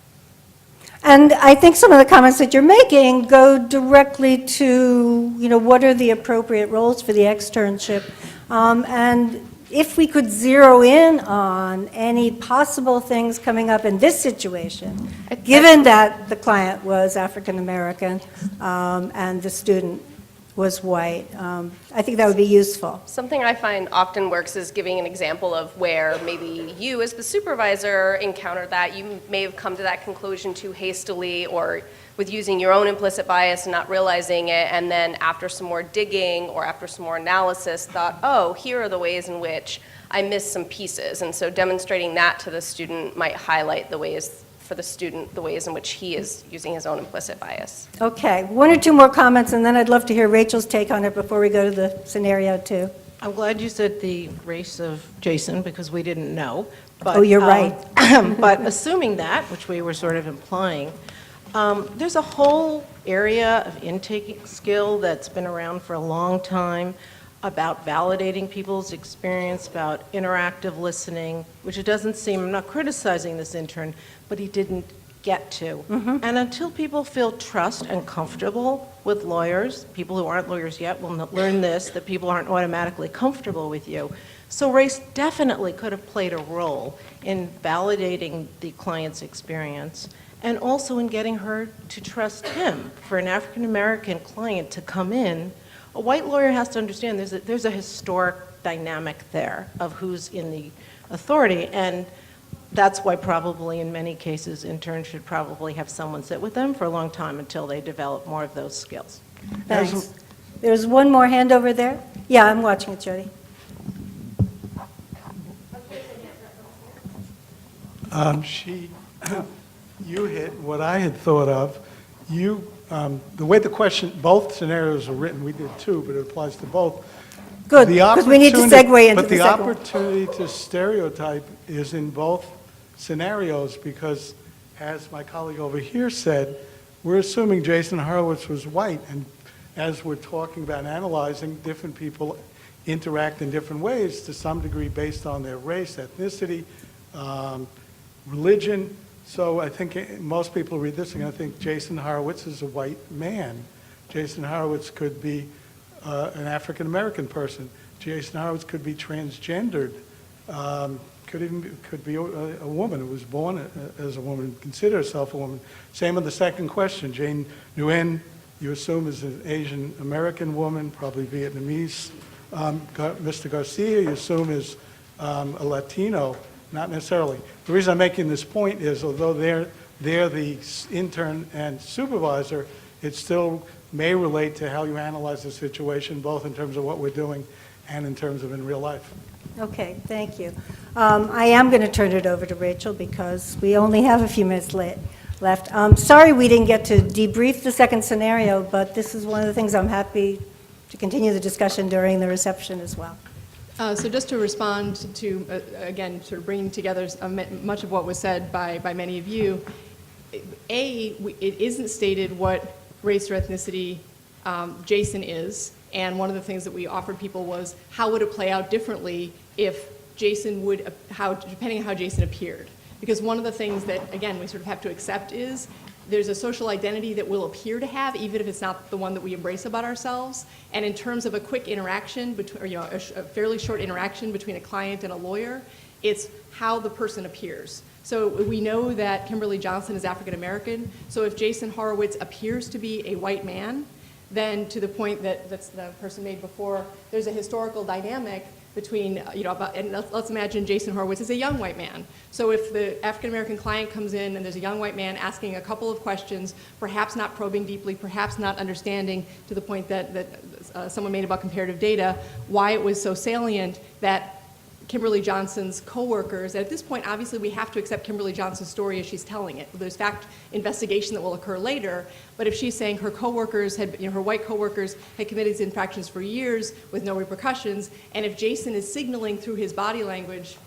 And I think some of the comments that you're making go directly to, what are the appropriate roles for the externship? And if we could zero in on any possible things coming up in this situation, given that the client was African American and the student was white, I think that would be useful. Something I find often works is giving an example of where maybe you as the supervisor encountered that. You may have come to that conclusion too hastily or with using your own implicit bias and not realizing it, and then after some more digging or after some more analysis thought, oh, here are the ways in which I missed some pieces. And so demonstrating that to the student might highlight the ways for the student, the ways in which he is using his own implicit bias. Okay, one or two more comments, and then I'd love to hear Rachel's take on it before we go to the scenario two. I'm glad you said the race of Jason, because we didn't know. But, Oh, you're right. But assuming that, which we were sort of implying, there's a whole area of intake skill that's been around for a long time about validating people's experience, about interactive listening, which it doesn't seem, I'm not criticizing this intern, but he didn't get to. And until people feel trust and comfortable with lawyers, people who aren't lawyers yet will learn this, that people aren't automatically comfortable with you. So race definitely could have played a role in validating the client's experience and also in getting her to trust him. For an African American client to come in, a white lawyer has to understand there's a historic dynamic there of who's in the authority, and that's why probably in many cases interns should probably have someone sit with them for a long time until they develop more of those skills. Thanks. There's one more hand over there. Yeah, I'm watching it, Jody. You hit what I had thought of. The way the question, both scenarios are written, we did too, but it applies to both. Good, because we need to segue into the second one. But the opportunity to stereotype is in both scenarios because, as my colleague over here said, we're assuming Jason Horowitz was white, and as we're talking about analyzing, different people interact in different ways, to some degree based on their race, ethnicity, religion. So I think most people read this and I think Jason Horowitz is a white man. Jason Horowitz could be an African American person. Jason Horowitz could be transgendered. Could be a woman who was born as a woman, consider herself a woman. Same with the second question. Jane Nguyen, you assume is an Asian American woman, probably Vietnamese. Mr. Garcia, you assume is a Latino. Not necessarily. The reason I'm making this point is, although they're the intern and supervisor, it still may relate to how you analyze the situation, both in terms of what we're doing and in terms of in real life. Okay, thank you. I am going to turn it over to Rachel because we only have a few minutes left. Sorry we didn't get to debrief the second scenario, but this is one of the things I'm happy to continue the discussion during the reception as well. So just to respond to, again, sort of bringing together much of what was said by many of you, it isn't stated what race or ethnicity Jason is, and one of the things that we offered people was how would it play out differently if Jason depending on how Jason appeared. Because one of the things that, again, we sort of have to accept is there's a social identity that we'll appear to have, even if it's not the one that we embrace about ourselves. And in terms of a quick interaction, between, or, you know, a fairly short interaction between a client and a lawyer, it's how the person appears. So we know that Kimberly Johnson is African American. So if Jason Horowitz appears to be a white man, then to the point that the person made before, there's a historical dynamic between, you know, and let's imagine Jason Horowitz is a young white man. So if the African-American client comes in and there's a young white man asking a couple of questions, perhaps not probing deeply, perhaps not understanding to the point that someone made about comparative data, why it was so salient that Kimberly Johnson's coworkers, and at this point, obviously, we have to accept Kimberly Johnson's story as she's telling it. There's fact investigation that will occur later, but if she's saying her coworkers had, you know, her white coworkers had committed these infractions for years with no repercussions, and if Jason is signaling through his body language,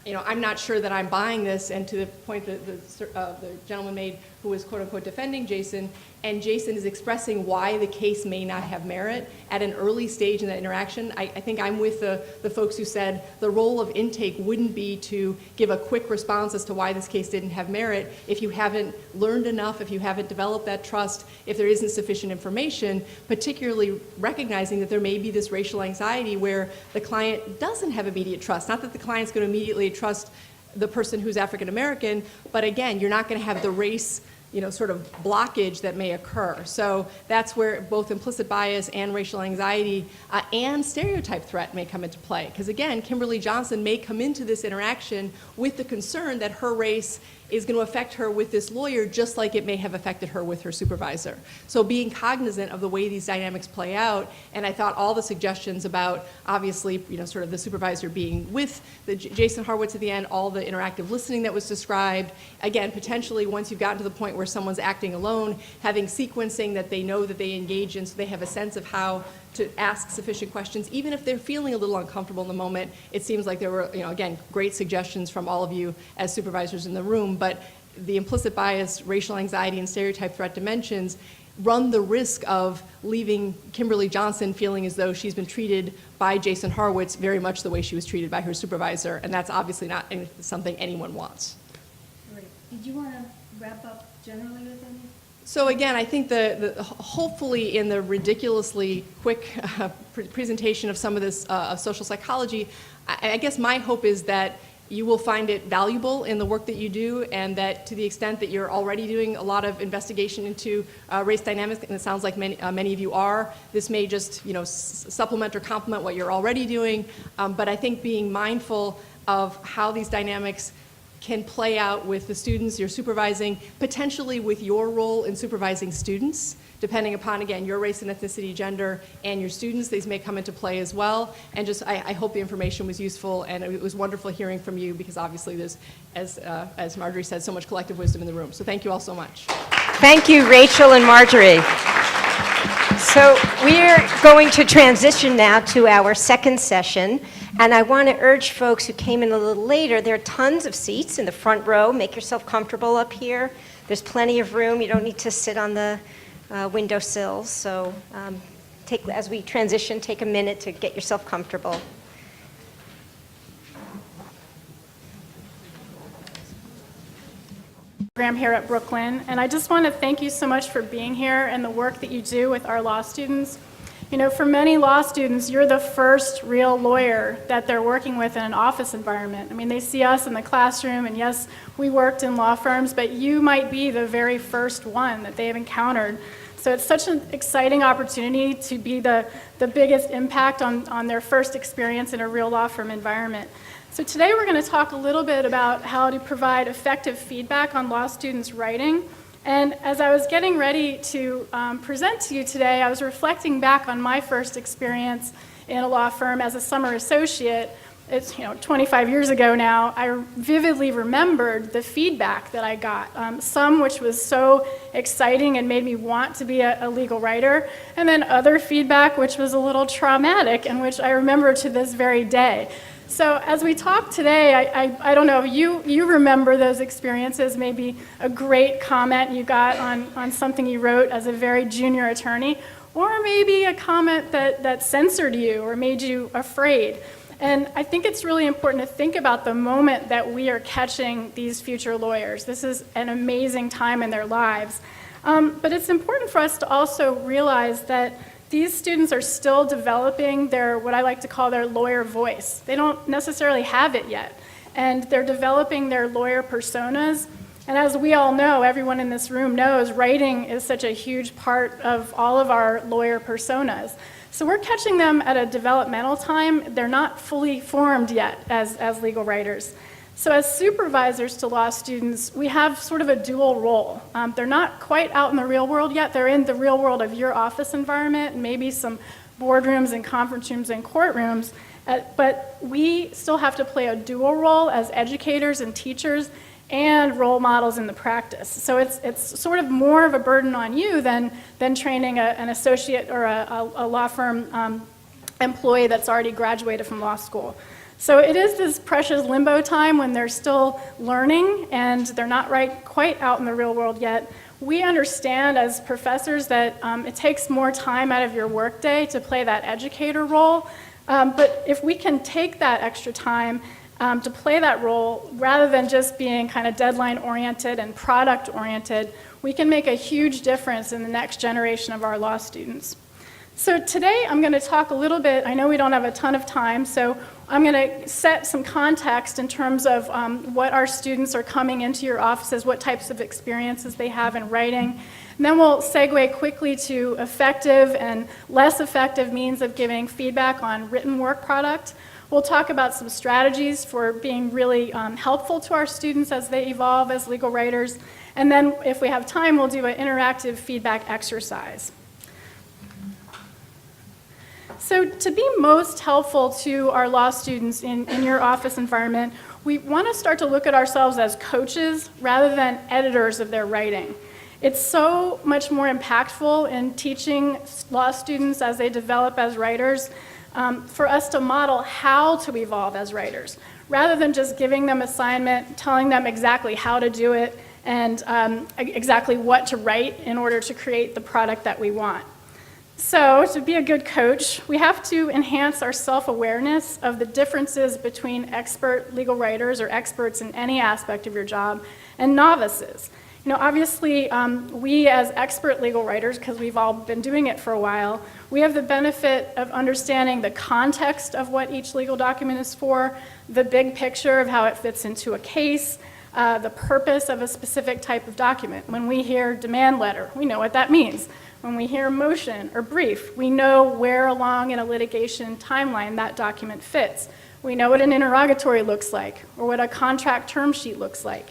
you know, I'm not sure that I'm buying this, and to the point that the gentleman made who was quote-unquote defending Jason, and Jason is expressing why the case may not have merit at an early stage in that interaction, I think I'm with the folks who said the role of intake wouldn't be to give a quick response as to why this case didn't have merit if you haven't learned enough, if you haven't developed that trust, if there isn't sufficient information, particularly recognizing that there may be this racial anxiety where the client doesn't have immediate trust. Not that the client's going to immediately trust the person who's African American, but again, you're not going to have the race, you know, sort of blockage that may occur. So that's where both implicit bias and racial anxiety and stereotype threat may come into play. Because again, Kimberly Johnson may come into this interaction with the concern that her race is going to affect her with this lawyer just like it may have affected her with her supervisor. So being cognizant of the way these dynamics play out, and I thought all the suggestions about obviously, you know, sort of the supervisor being with the Jason Horowitz at the end, all the interactive listening that was described, again, potentially once you've gotten to the point where someone's acting alone, having sequencing that they know that they engage in so they have a sense of how to ask sufficient questions, even if they're feeling a little uncomfortable in the moment. It seems like there were, you know, again, great suggestions from all of you as supervisors in the room, but the implicit bias, racial anxiety, and stereotype threat dimensions run the risk of leaving Kimberly Johnson feeling as though she's been treated by Jason Horowitz very much the way she was treated by her supervisor, and that's obviously not something anyone wants. Great. Did you want to wrap up generally with anything? So again, I think hopefully in the ridiculously quick presentation of some of this social psychology, I guess my hope is that you will find it valuable in the work that you do, and that to the extent that you're already doing a lot of investigation into race dynamics, and it sounds like many of you are, this may just, you know, supplement or complement what you're already doing. But I think being mindful of how these dynamics can play out with the students you're supervising, potentially with your role in supervising students, depending upon, again, your race and ethnicity, gender, and your students. These may come into play as well. And just, I hope the information was useful, and it was wonderful hearing from you, because obviously there's, as Marjorie said, so much collective wisdom in the room. So thank you all so much. Thank you, Rachel and Marjorie. So we're going to transition now to our second session, and I want to urge folks who came in a little later, there are tons of seats in the front row. Make yourself comfortable up here. There's plenty of room. You don't need to sit on the windowsills. So as we transition, take a minute to get yourself comfortable. Program here at Brooklyn, and I just want to thank you so much for being here and the work that you do with our law students. You know, for many law students, you're the first real lawyer that they're working with in an office environment. I mean, they see us in the classroom, and yes, we worked in law firms, but you might be the very first one that they have encountered. So it's such an exciting opportunity to be the biggest impact on their first experience in a real law firm environment. So today we're going to talk a little bit about how to provide effective feedback on law students' writing. And as I was getting ready to present to you today, I was reflecting back on my first experience in a law firm as a summer associate. It's 25 years ago now. I vividly remembered the feedback that I got, some which was so exciting and made me want to be a legal writer, and then other feedback which was a little traumatic and which I remember to this very day. So as we talk today, I don't know, you remember those experiences, maybe a great comment you got on something you wrote as a very junior attorney, or maybe a comment that censored you or made you afraid. And I think it's really important to think about the moment that we are catching these future lawyers. This is an amazing time in their lives. But it's important for us to also realize that these students are still developing their, what I like to call their lawyer voice. They don't necessarily have it yet. And they're developing their lawyer personas. And as we all know, everyone in this room knows, writing is such a huge part of all of our lawyer personas. So we're catching them at a developmental time. They're not fully formed yet as legal writers. So as supervisors to law students, we have sort of a dual role. They're not quite out in the real world yet. They're in the real world of your office environment, and maybe some boardrooms and conference rooms and courtrooms. But we still have to play a dual role as educators and teachers and role models in the practice. So it's sort of more of a burden on you than training an associate or a law firm employee that's already graduated from law school. So it is this precious limbo time when they're still learning and they're not quite out in the real world yet. We understand as professors that it takes more time out of your workday to play that educator role. But if we can take that extra time to play that role, rather than just being kind of deadline-oriented and product-oriented, we can make a huge difference in the next generation of our law students. So today I'm going to talk a little bit, I know we don't have a ton of time, so I'm going to set some context in terms of what our students are coming into your offices, what types of experiences they have in writing. And then we'll segue quickly to effective and less effective means of giving feedback on written work product. We'll talk about some strategies for being really helpful to our students as they evolve as legal writers. And then if we have time, we'll do an interactive feedback exercise. So to be most helpful to our law students in your office environment, we want to start to look at ourselves as coaches rather than editors of their writing. It's so much more impactful in teaching law students as they develop as writers for us to model how to evolve as writers, rather than just giving them assignment, telling them exactly how to do it, and exactly what to write in order to create the product that we want. So to be a good coach, we have to enhance our self-awareness of the differences between expert legal writers or experts in any aspect of your job and novices. You know, obviously, we as expert legal writers, because we've all been doing it for a while, we have the benefit of understanding the context of what each legal document is for, the big picture of how it fits into a case, the purpose of a specific type of document. When we hear demand letter, we know what that means. When we hear motion or brief, we know where along in a litigation timeline that document fits. We know what an interrogatory looks like or what a contract term sheet looks like.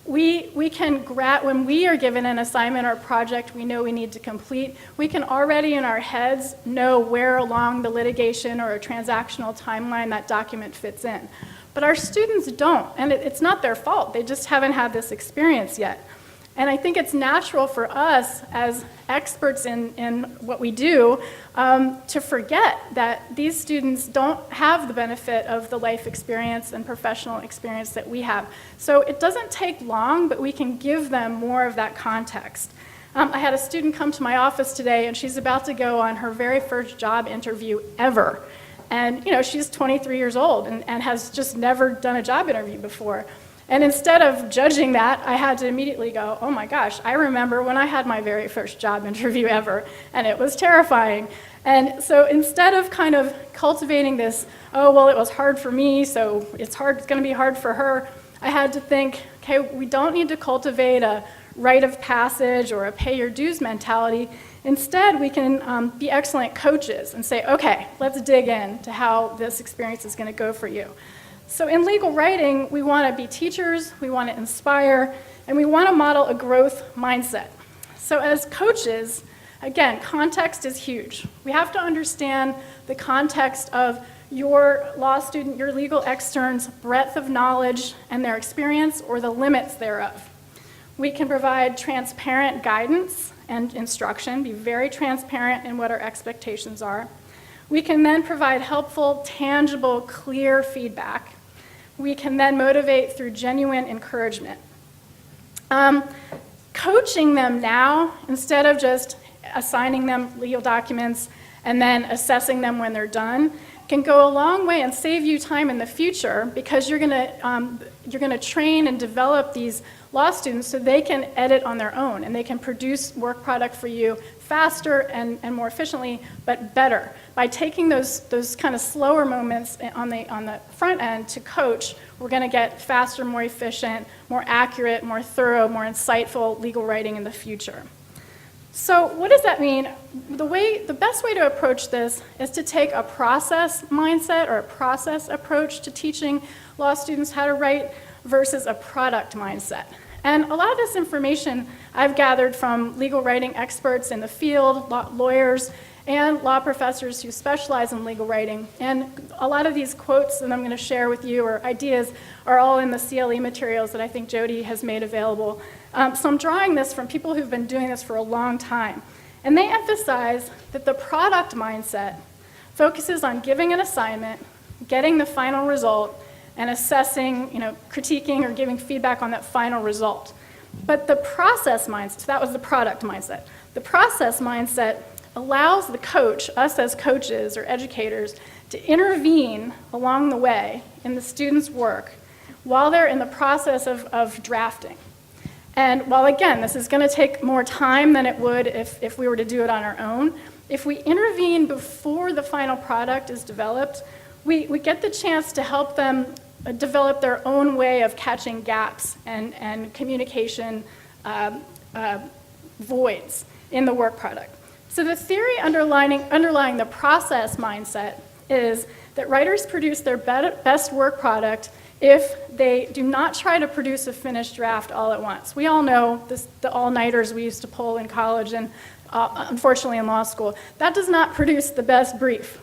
We can, when we are given an assignment or project we know we need to complete, we can already in our heads know where along the litigation or a transactional timeline that document fits in. But our students don't, and it's not their fault. They just haven't had this experience yet. And I think it's natural for us as experts in what we do to forget that these students don't have the benefit of the life experience and professional experience that we have. So it doesn't take long, but we can give them more of that context. I had a student come to my office today, and she's about to go on her very first job interview ever. And you know, she's 23 years old and has just never done a job interview before. And instead of judging that, I had to immediately go, oh my gosh, I remember when I had my very first job interview ever, and it was terrifying. And so instead of kind of cultivating this, oh, well, it was hard for me, so it's going to be hard for her, I had to think, okay, we don't need to cultivate a rite of passage or a pay your dues mentality. Instead, we can be excellent coaches and say, okay, let's dig in to how this experience is going to go for you. So in legal writing, we want to be teachers, we want to inspire, and we want to model a growth mindset. So as coaches, again, context is huge. We have to understand the context of your law student, your legal extern's breadth of knowledge and their experience or the limits thereof. We can provide transparent guidance and instruction, be very transparent in what our expectations are. We can then provide helpful, tangible, clear feedback. We can then motivate through genuine encouragement. Coaching them now, instead of just assigning them legal documents and then assessing them when they're done, can go a long way and save you time in the future, because you're going to train and develop these law students so they can edit on their own and they can produce work product for you faster and more efficiently, but better. By taking those kind of slower moments on the front end to coach, we're going to get faster, more efficient, more accurate, more thorough, more insightful legal writing in the future. So what does that mean? The best way to approach this is to take a process mindset or a process approach to teaching law students how to write versus a product mindset. And a lot of this information I've gathered from legal writing experts in the field, lawyers, and law professors who specialize in legal writing. And a lot of these quotes that I'm going to share with you, or ideas, are all in the CLE materials that I think Jody has made available. So I'm drawing this from people who've been doing this for a long time. And they emphasize that the product mindset focuses on giving an assignment, getting the final result, and assessing, critiquing or giving feedback on that final result. But the process mindset, so that was the product mindset. The process mindset allows the coach, us as coaches or educators, to intervene along the way in the student's work while they're in the process of drafting. And while, again, this is going to take more time than it would if we were to do it on our own, if we intervene before the final product is developed, we get the chance to help them develop their own way of catching gaps and communication voids in the work product. So the theory underlying the process mindset is that writers produce their best work product if they do not try to produce a finished draft all at once. We all know the all-nighters we used to pull in college and unfortunately in law school. That does not produce the best brief.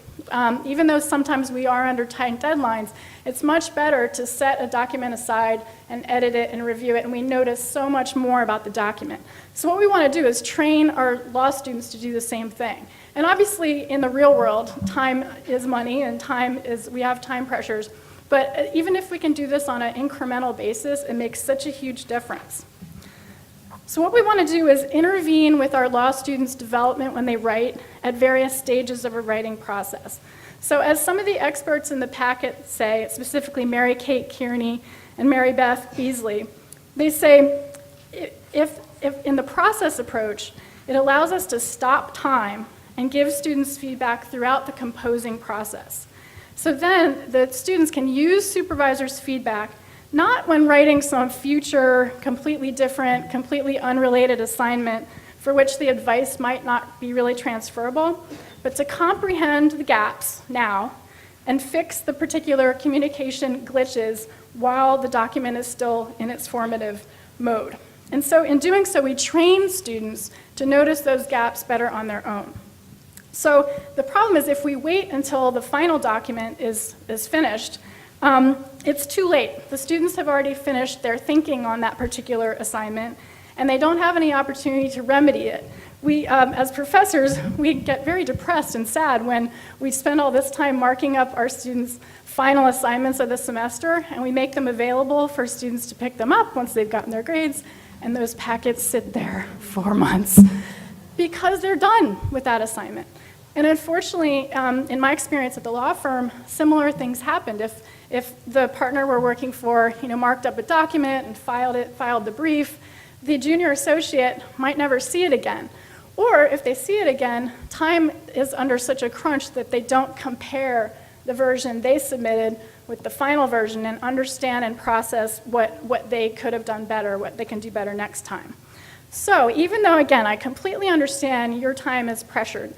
Even though sometimes we are under tight deadlines, it's much better to set a document aside and edit it and review it, and we notice so much more about the document. So what we want to do is train our law students to do the same thing. And obviously, in the real world, time is money, and we have time pressures. But even if we can do this on an incremental basis, it makes such a huge difference. So what we want to do is intervene with our law students' development when they write at various stages of a writing process. So as some of the experts in the packet say, specifically Mary Kate Kearney and Mary Beth Beasley, they say if in the process approach, it allows us to stop time and give students feedback throughout the composing process. So then the students can use supervisors' feedback not when writing some future, completely different, completely unrelated assignment for which the advice might not be really transferable, but to comprehend the gaps now and fix the particular communication glitches while the document is still in its formative mode. And so in doing so, we train students to notice those gaps better on their own. So the problem is if we wait until the final document is finished, it's too late. The students have already finished their thinking on that particular assignment, and they don't have any opportunity to remedy it. We, as professors, we get very depressed and sad when we spend all this time marking up our students' final assignments of the semester, and we make them available for students to pick them up once they've gotten their grades, and those packets sit there for months because they're done with that assignment. And unfortunately, in my experience at the law firm, similar things happened. If the partner we're working for, marked up a document and filed the brief, the junior associate might never see it again. Or if they see it again, time is under such a crunch that they don't compare the version they submitted with the final version and understand and process what they could have done better, what they can do better next time. So even though, again, I completely understand your time is pressured,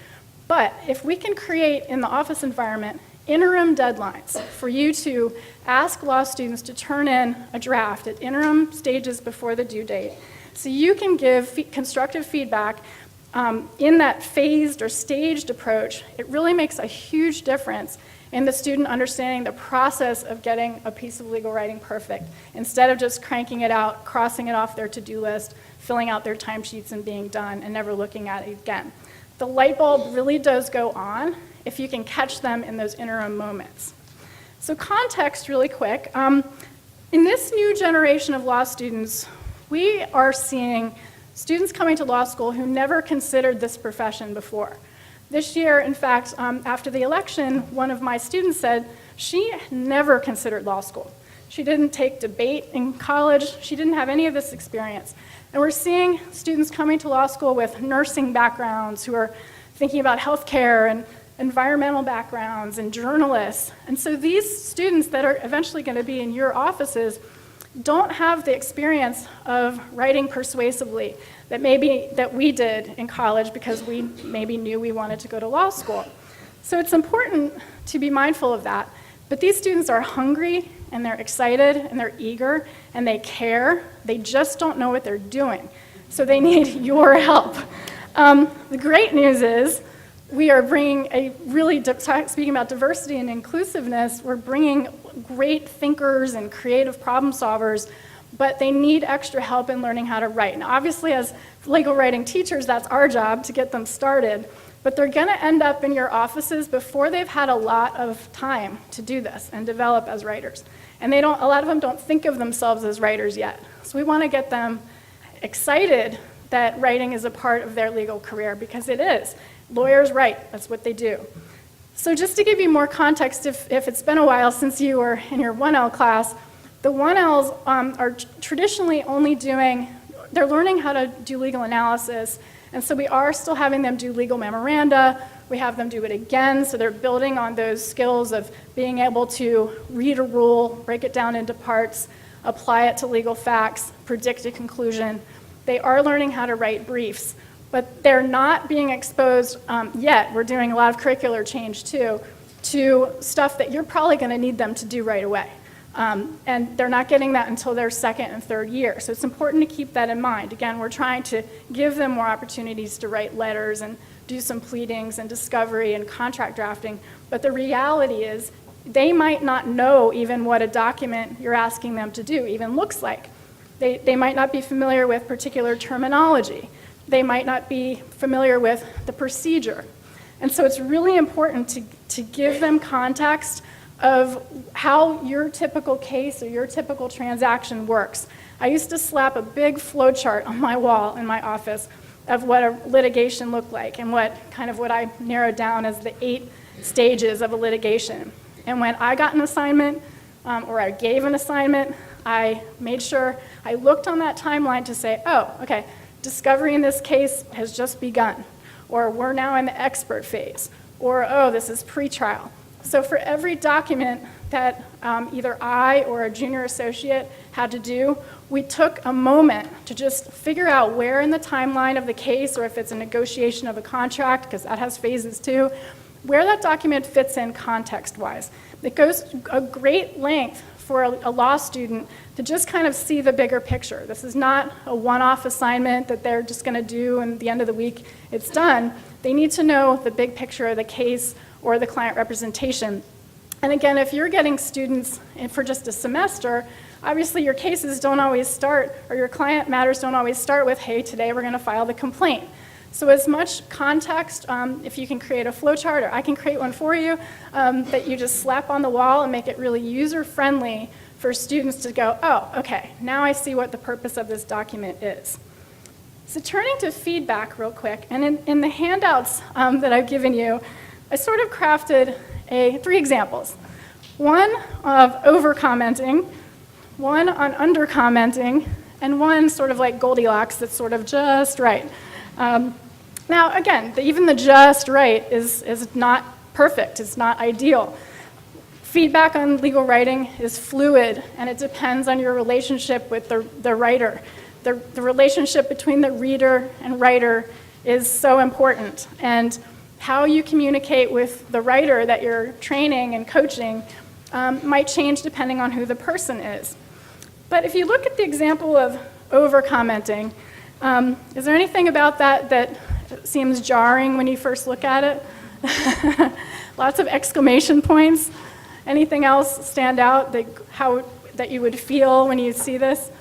but if we can create in the office environment interim deadlines for you to ask law students to turn in a draft at interim stages before the due date, so you can give constructive feedback in that phased or staged approach, it really makes a huge difference in the student understanding the process of getting a piece of legal writing perfect, instead of just cranking it out, crossing it off their to-do list, filling out their timesheets and being done, and never looking at it again. The light bulb really does go on if you can catch them in those interim moments. So context really quick. In this new generation of law students, we are seeing students coming to law school who never considered this profession before. This year, in fact, after the election, one of my students said she never considered law school. She didn't take debate in college. She didn't have any of this experience. And we're seeing students coming to law school with nursing backgrounds who are thinking about healthcare and environmental backgrounds and journalists. And so these students that are eventually going to be in your offices don't have the experience of writing persuasively that we did in college because we maybe knew we wanted to go to law school. So it's important to be mindful of that. But these students are hungry, and they're excited, and they're eager, and they care. They just don't know what they're doing. So they need your help. The great news is we are bringing speaking about diversity and inclusiveness, we're bringing great thinkers and creative problem solvers, but they need extra help in learning how to write. Now, obviously, as legal writing teachers, that's our job to get them started, but they're going to end up in your offices before they've had a lot of time to do this and develop as writers. And a lot of them don't think of themselves as writers yet. So we want to get them excited that writing is a part of their legal career, because it is. Lawyers write, that's what they do. So just to give you more context, if it's been a while since you were in your 1L class, the 1Ls are traditionally only they're learning how to do legal analysis, and so we are still having them do legal memoranda. We have them do it again, so they're building on those skills of being able to read a rule, break it down into parts, apply it to legal facts, predict a conclusion. They are learning how to write briefs, but they're not being exposed yet. We're doing a lot of curricular change too, to stuff that you're probably going to need them to do right away. And they're not getting that until their second and third year. So it's important to keep that in mind. Again, we're trying to give them more opportunities to write letters and do some pleadings and discovery and contract drafting. But the reality is they might not know even what a document you're asking them to do even looks like. They might not be familiar with particular terminology. They might not be familiar with the procedure. And so it's really important to give them context of how your typical case or your typical transaction works. I used to slap a big flow chart on my wall in my office of what a litigation looked like and what I narrowed down as the 8 stages of a litigation. And when I got an assignment or I gave an assignment, I made sure I looked on that timeline to say, oh, okay, discovery in this case has just begun, or we're now in the expert phase, or oh, this is pretrial. So for every document that either I or a junior associate had to do, we took a moment to just figure out where in the timeline of the case, or if it's a negotiation of a contract, because that has phases too, where that document fits in context-wise. It goes a great length for a law student to just kind of see the bigger picture. This is not a one-off assignment that they're just going to do and at the end of the week it's done. They need to know the big picture of the case or the client representation. And again, if you're getting students in for just a semester, obviously your cases don't always start, or your client matters don't always start with, hey, today we're going to file the complaint. So as much context, if you can create a flowchart, or I can create one for you, that you just slap on the wall and make it really user-friendly for students to go, oh, okay, now I see what the purpose of this document is. So turning to feedback real quick, and in the handouts that I've given you, I sort of crafted 3 examples. One of over-commenting, one on under-commenting, and one sort of like Goldilocks that's sort of just right. Now, again, even the just right is not perfect. It's not ideal. Feedback on legal writing is fluid, and it depends on your relationship with the writer. The relationship between the reader and writer is so important, and how you communicate with the writer that you're training and coaching might change depending on who the person is. But if you look at the example of over-commenting, is there anything about that seems jarring when you first look at it? Lots of exclamation points. Anything else stand out that you would feel when you see this?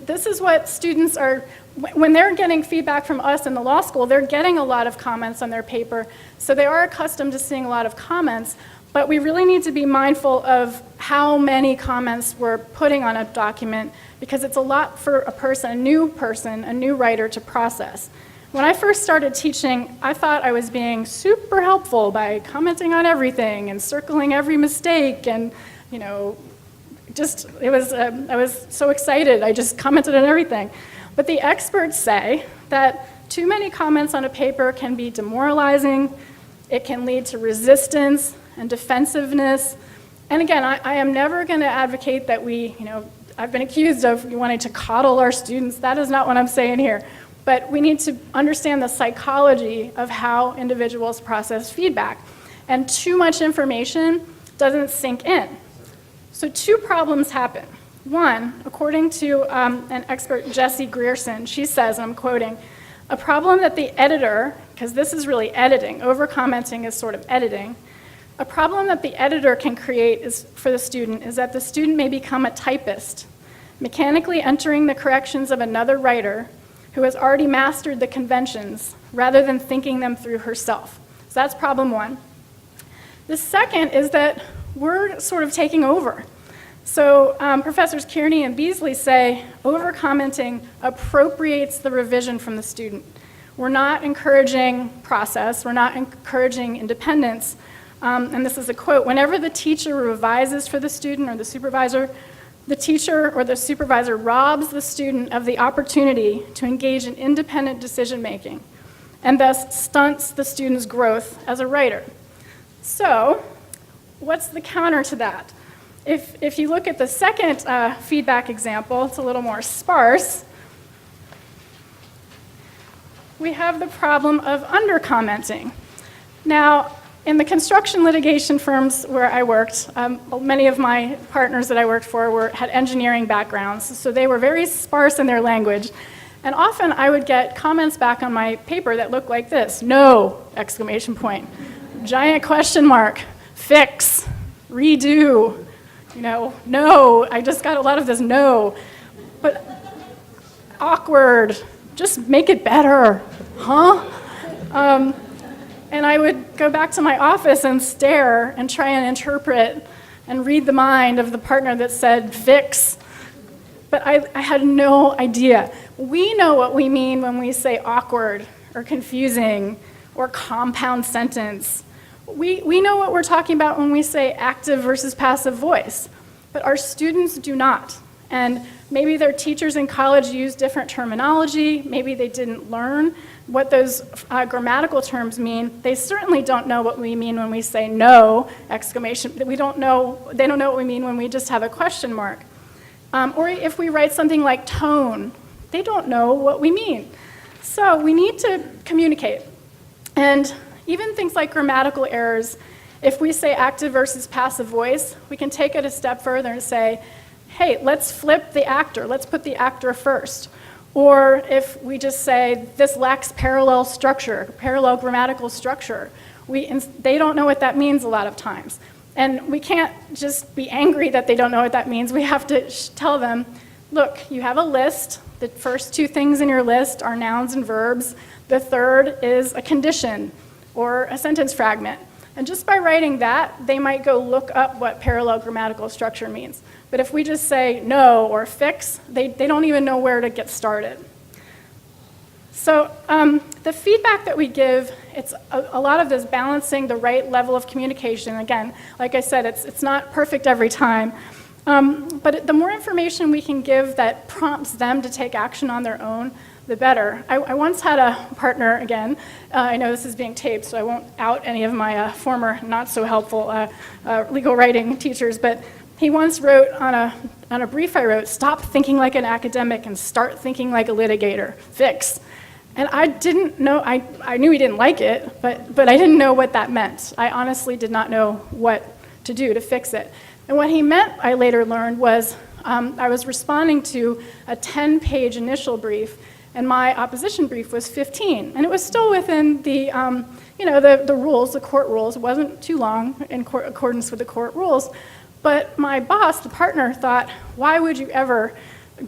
This is what students are, when they're getting feedback from us in the law school, they're getting a lot of comments on their paper, so they are accustomed to seeing a lot of comments, but we really need to be mindful of how many comments we're putting on a document, because it's a lot for a new writer to process. When I first started teaching, I thought I was being super helpful by commenting on everything and circling every mistake and, you know, I was so excited, I just commented on everything. But the experts say that too many comments on a paper can be demoralizing, it can lead to resistance and defensiveness. And again, I am never going to advocate that I've been accused of wanting to coddle our students. That is not what I'm saying here. But we need to understand the psychology of how individuals process feedback. And too much information doesn't sink in. So two problems happen. One, according to an expert, Jessie Grierson, she says, and I'm quoting, a problem that the editor, because this is really editing, over-commenting is sort of editing, a problem that the editor can create for the student is that the student may become a typist, mechanically entering the corrections of another writer who has already mastered the conventions rather than thinking them through herself. So that's problem one. The second is that we're sort of taking over. So Professors Kearney and Beasley say over-commenting appropriates the revision from the student. We're not encouraging process, we're not encouraging independence. And this is a quote, whenever the teacher revises for the student or the supervisor, the teacher or the supervisor robs the student of the opportunity to engage in independent decision-making and thus stunts the student's growth as a writer. So, what's the counter to that? If you look at the second feedback example, it's a little more sparse. We have the problem of under-commenting. Now, in the construction litigation firms where I worked, many of my partners that I worked for had engineering backgrounds, so they were very sparse in their language. And often I would get comments back on my paper that looked like this: no, exclamation point, giant question mark, fix, redo, no, I just got a lot of this no, but awkward, just make it better, huh? And I would go back to my office and stare and try and interpret and read the mind of the partner that said fix. But I had no idea. We know what we mean when we say awkward or confusing or compound sentence. We know what we're talking about when we say active versus passive voice, but our students do not. And maybe their teachers in college use different terminology, maybe they didn't learn what those grammatical terms mean. They certainly don't know what we mean when we say no, exclamation. They don't know what we mean when we just have a question mark. Or if we write something like tone, they don't know what we mean. So we need to communicate. And even things like grammatical errors, if we say active versus passive voice, we can take it a step further and say, hey, let's flip the actor, let's put the actor first. Or if we just say, this lacks parallel structure, parallel grammatical structure, they don't know what that means a lot of times. And we can't just be angry that they don't know what that means. We have to tell them, look, you have a list. The first two things in your list are nouns and verbs. The third is a condition or a sentence fragment. And just by writing that, they might go look up what parallel grammatical structure means. But if we just say no or fix, they don't even know where to get started. So the feedback that we give, it's a lot of this balancing the right level of communication. Again, like I said, it's not perfect every time. But the more information we can give that prompts them to take action on their own, the better. I once had a partner, again, I know this is being taped, so I won't out any of my former not so helpful legal writing teachers, but he once wrote on a brief I wrote, stop thinking like an academic and start thinking like a litigator, fix. And I didn't know, I knew he didn't like it, but I didn't know what that meant. I honestly did not know what to do to fix it. And what he meant, I later learned, was I was responding to a 10-page initial brief, and my opposition brief was 15. And it was still within the, the rules, the court rules. It wasn't too long in accordance with the court rules. But my boss, the partner, thought, why would you ever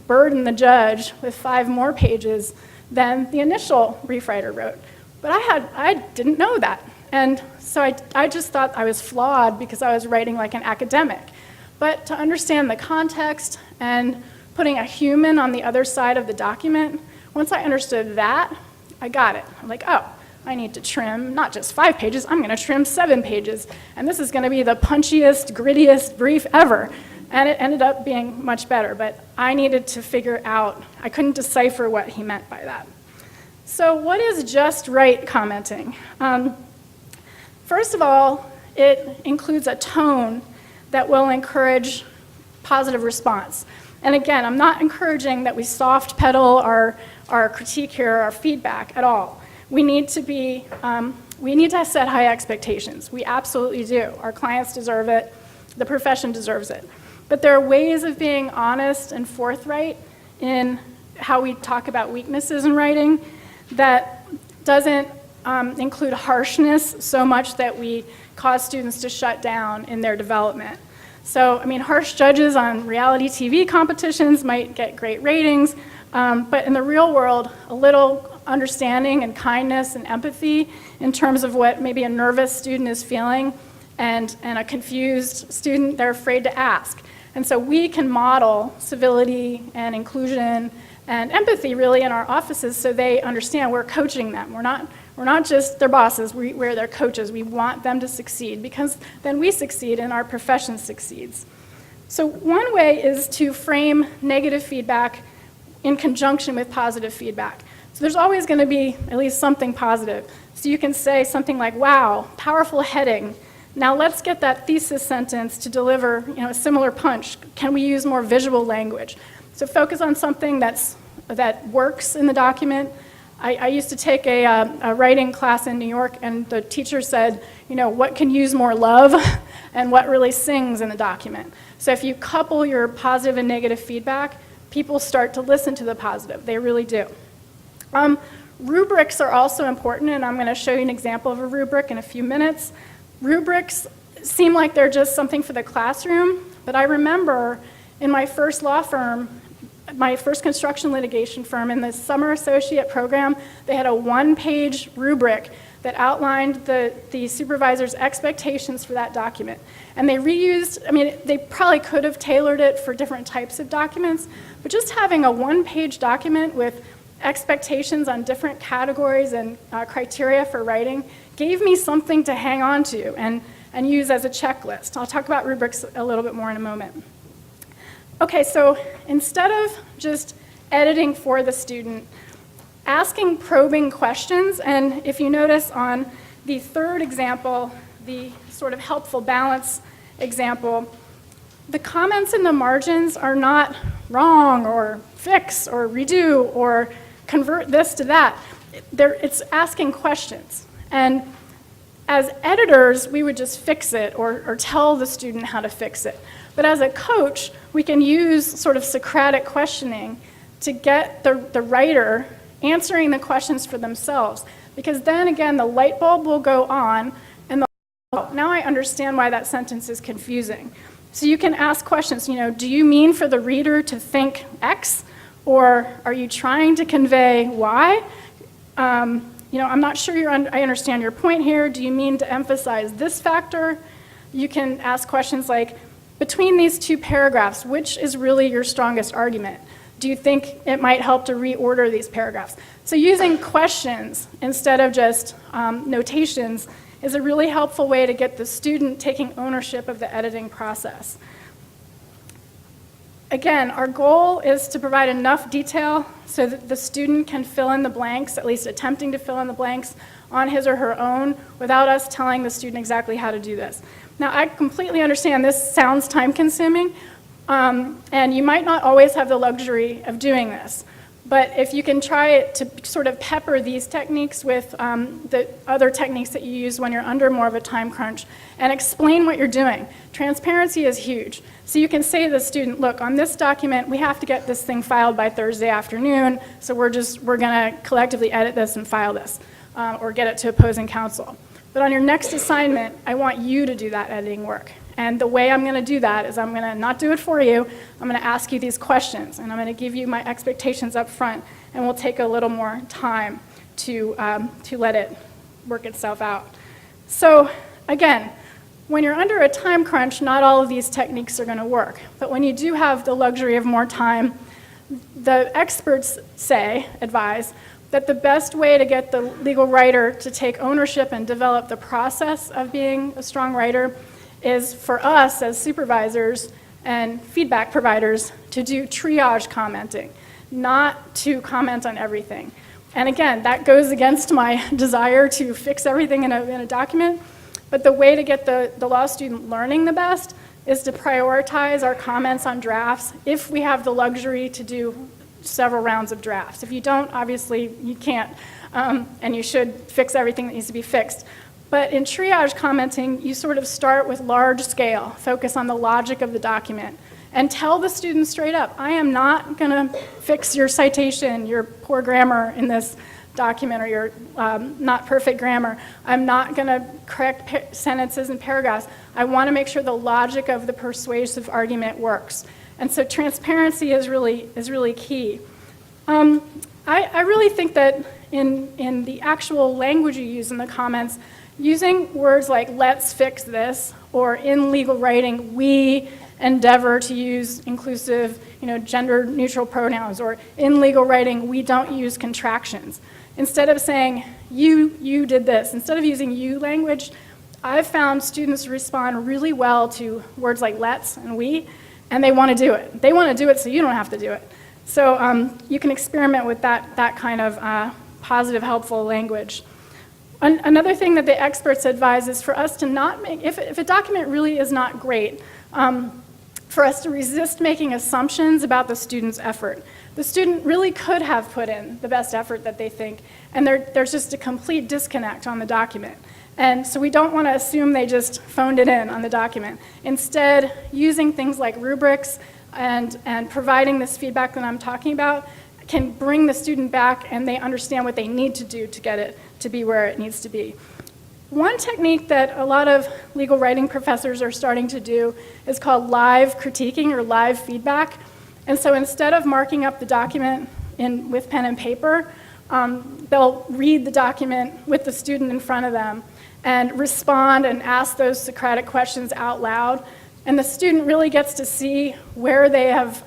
burden the judge with 5 more pages than the initial brief writer wrote? But I didn't know that. And so I just thought I was flawed because I was writing like an academic. But to understand the context and putting a human on the other side of the document, once I understood that, I got it. I'm like, oh, I need to trim not just 5 pages, I'm going to trim 7 pages. And this is going to be the punchiest, grittiest brief ever. And it ended up being much better. But I needed to figure out, I couldn't decipher what he meant by that. So what is just right commenting? First of all, it includes a tone that will encourage positive response. And again, I'm not encouraging that we soft pedal our critique here, our feedback at all. We need to set high expectations. We absolutely do. Our clients deserve it. The profession deserves it. But there are ways of being honest and forthright in how we talk about weaknesses in writing that doesn't include harshness so much that we cause students to shut down in their development. So, I mean, harsh judges on reality TV competitions might get great ratings, but in the real world, a little understanding and kindness and empathy in terms of what maybe a nervous student is feeling and a confused student they're afraid to ask. And so we can model civility and inclusion and empathy really in our offices so they understand we're coaching them. We're not just their bosses, we're their coaches. We want them to succeed because then we succeed and our profession succeeds. So one way is to frame negative feedback in conjunction with positive feedback. So there's always going to be at least something positive. So you can say something like, wow, powerful heading. Now let's get that thesis sentence to deliver a similar punch. Can we use more visual language? So focus on something that works in the document. I used to take a writing class in New York, and the teacher said, what can use more love and what really sings in the document. So if you couple your positive and negative feedback, people start to listen to the positive. They really do. Rubrics are also important, and I'm going to show you an example of a rubric in a few minutes. Rubrics seem like they're just something for the classroom, but I remember in my first law firm, my first construction litigation firm, in the summer associate program, they had a 1-page rubric that outlined the supervisor's expectations for that document. And they reused, they probably could have tailored it for different types of documents, but just having a 1-page document with expectations on different categories and criteria for writing gave me something to hang on to and use as a checklist. I'll talk about rubrics a little bit more in a moment. Okay, so instead of just editing for the student, asking probing questions, and if you notice on the third example, the sort of helpful balance example, the comments in the margins are not wrong or fix or redo or convert this to that. It's asking questions. And as editors, we would just fix it or tell the student how to fix it. But as a coach, we can use sort of Socratic questioning to get the writer answering the questions for themselves. Because then again, the light bulb will go on and now I understand why that sentence is confusing. So you can ask questions, do you mean for the reader to think X? Or are you trying to convey Y? I'm not sure I understand your point here. Do you mean to emphasize this factor? You can ask questions like, between these two paragraphs, which is really your strongest argument? Do you think it might help to reorder these paragraphs? So using questions instead of just notations is a really helpful way to get the student taking ownership of the editing process. Again, our goal is to provide enough detail so that the student can fill in the blanks, at least attempting to fill in the blanks on his or her own without us telling the student exactly how to do this. Now, I completely understand this sounds time-consuming, and you might not always have the luxury of doing this. But if you can try to sort of pepper these techniques with the other techniques that you use when you're under more of a time crunch and explain what you're doing. Transparency is huge. So you can say to the student, look, on this document, we have to get this thing filed by Thursday afternoon, so we're going to collectively edit this and file this, or get it to opposing counsel. But on your next assignment, I want you to do that editing work. And the way I'm going to do that is I'm going to not do it for you. I'm going to ask you these questions, and I'm going to give you my expectations up front, and we'll take a little more time to let it work itself out. So again, when you're under a time crunch, not all of these techniques are going to work. But when you do have the luxury of more time, the experts advise, that the best way to get the legal writer to take ownership and develop the process of being a strong writer is for us as supervisors and feedback providers to do triage commenting, not to comment on everything. And again, that goes against my desire to fix everything in a document, but the way to get the law student learning the best is to prioritize our comments on drafts if we have the luxury to do several rounds of drafts. If you don't, obviously you can't, and you should fix everything that needs to be fixed. But in triage commenting, you sort of start with large scale, focus on the logic of the document, and tell the student straight up, I am not going to fix your citation, your poor grammar in this document, or your not perfect grammar. I'm not going to correct sentences and paragraphs. I want to make sure the logic of the persuasive argument works. And so transparency is really key. I really think that in the actual language you use in the comments, using words like let's fix this, or in legal writing, we endeavor to use inclusive, gender neutral pronouns, or in legal writing, we don't use contractions. Instead of saying you did this, instead of using you language, I've found students respond really well to words like let's and we, and they want to do it. They want to do it so you don't have to do it. So you can experiment with that kind of positive, helpful language. Another thing that the experts advise is for us to not make, if a document really is not great, for us to resist making assumptions about the student's effort. The student really could have put in the best effort that they think, and there's just a complete disconnect on the document. And so we don't want to assume they just phoned it in on the document. Instead, using things like rubrics and providing this feedback that I'm talking about can bring the student back, and they understand what they need to do to get it to be where it needs to be. One technique that a lot of legal writing professors are starting to do is called live critiquing or live feedback. And so instead of marking up the document with pen and paper, they'll read the document with the student in front of them and respond and ask those Socratic questions out loud. And the student really gets to see where they have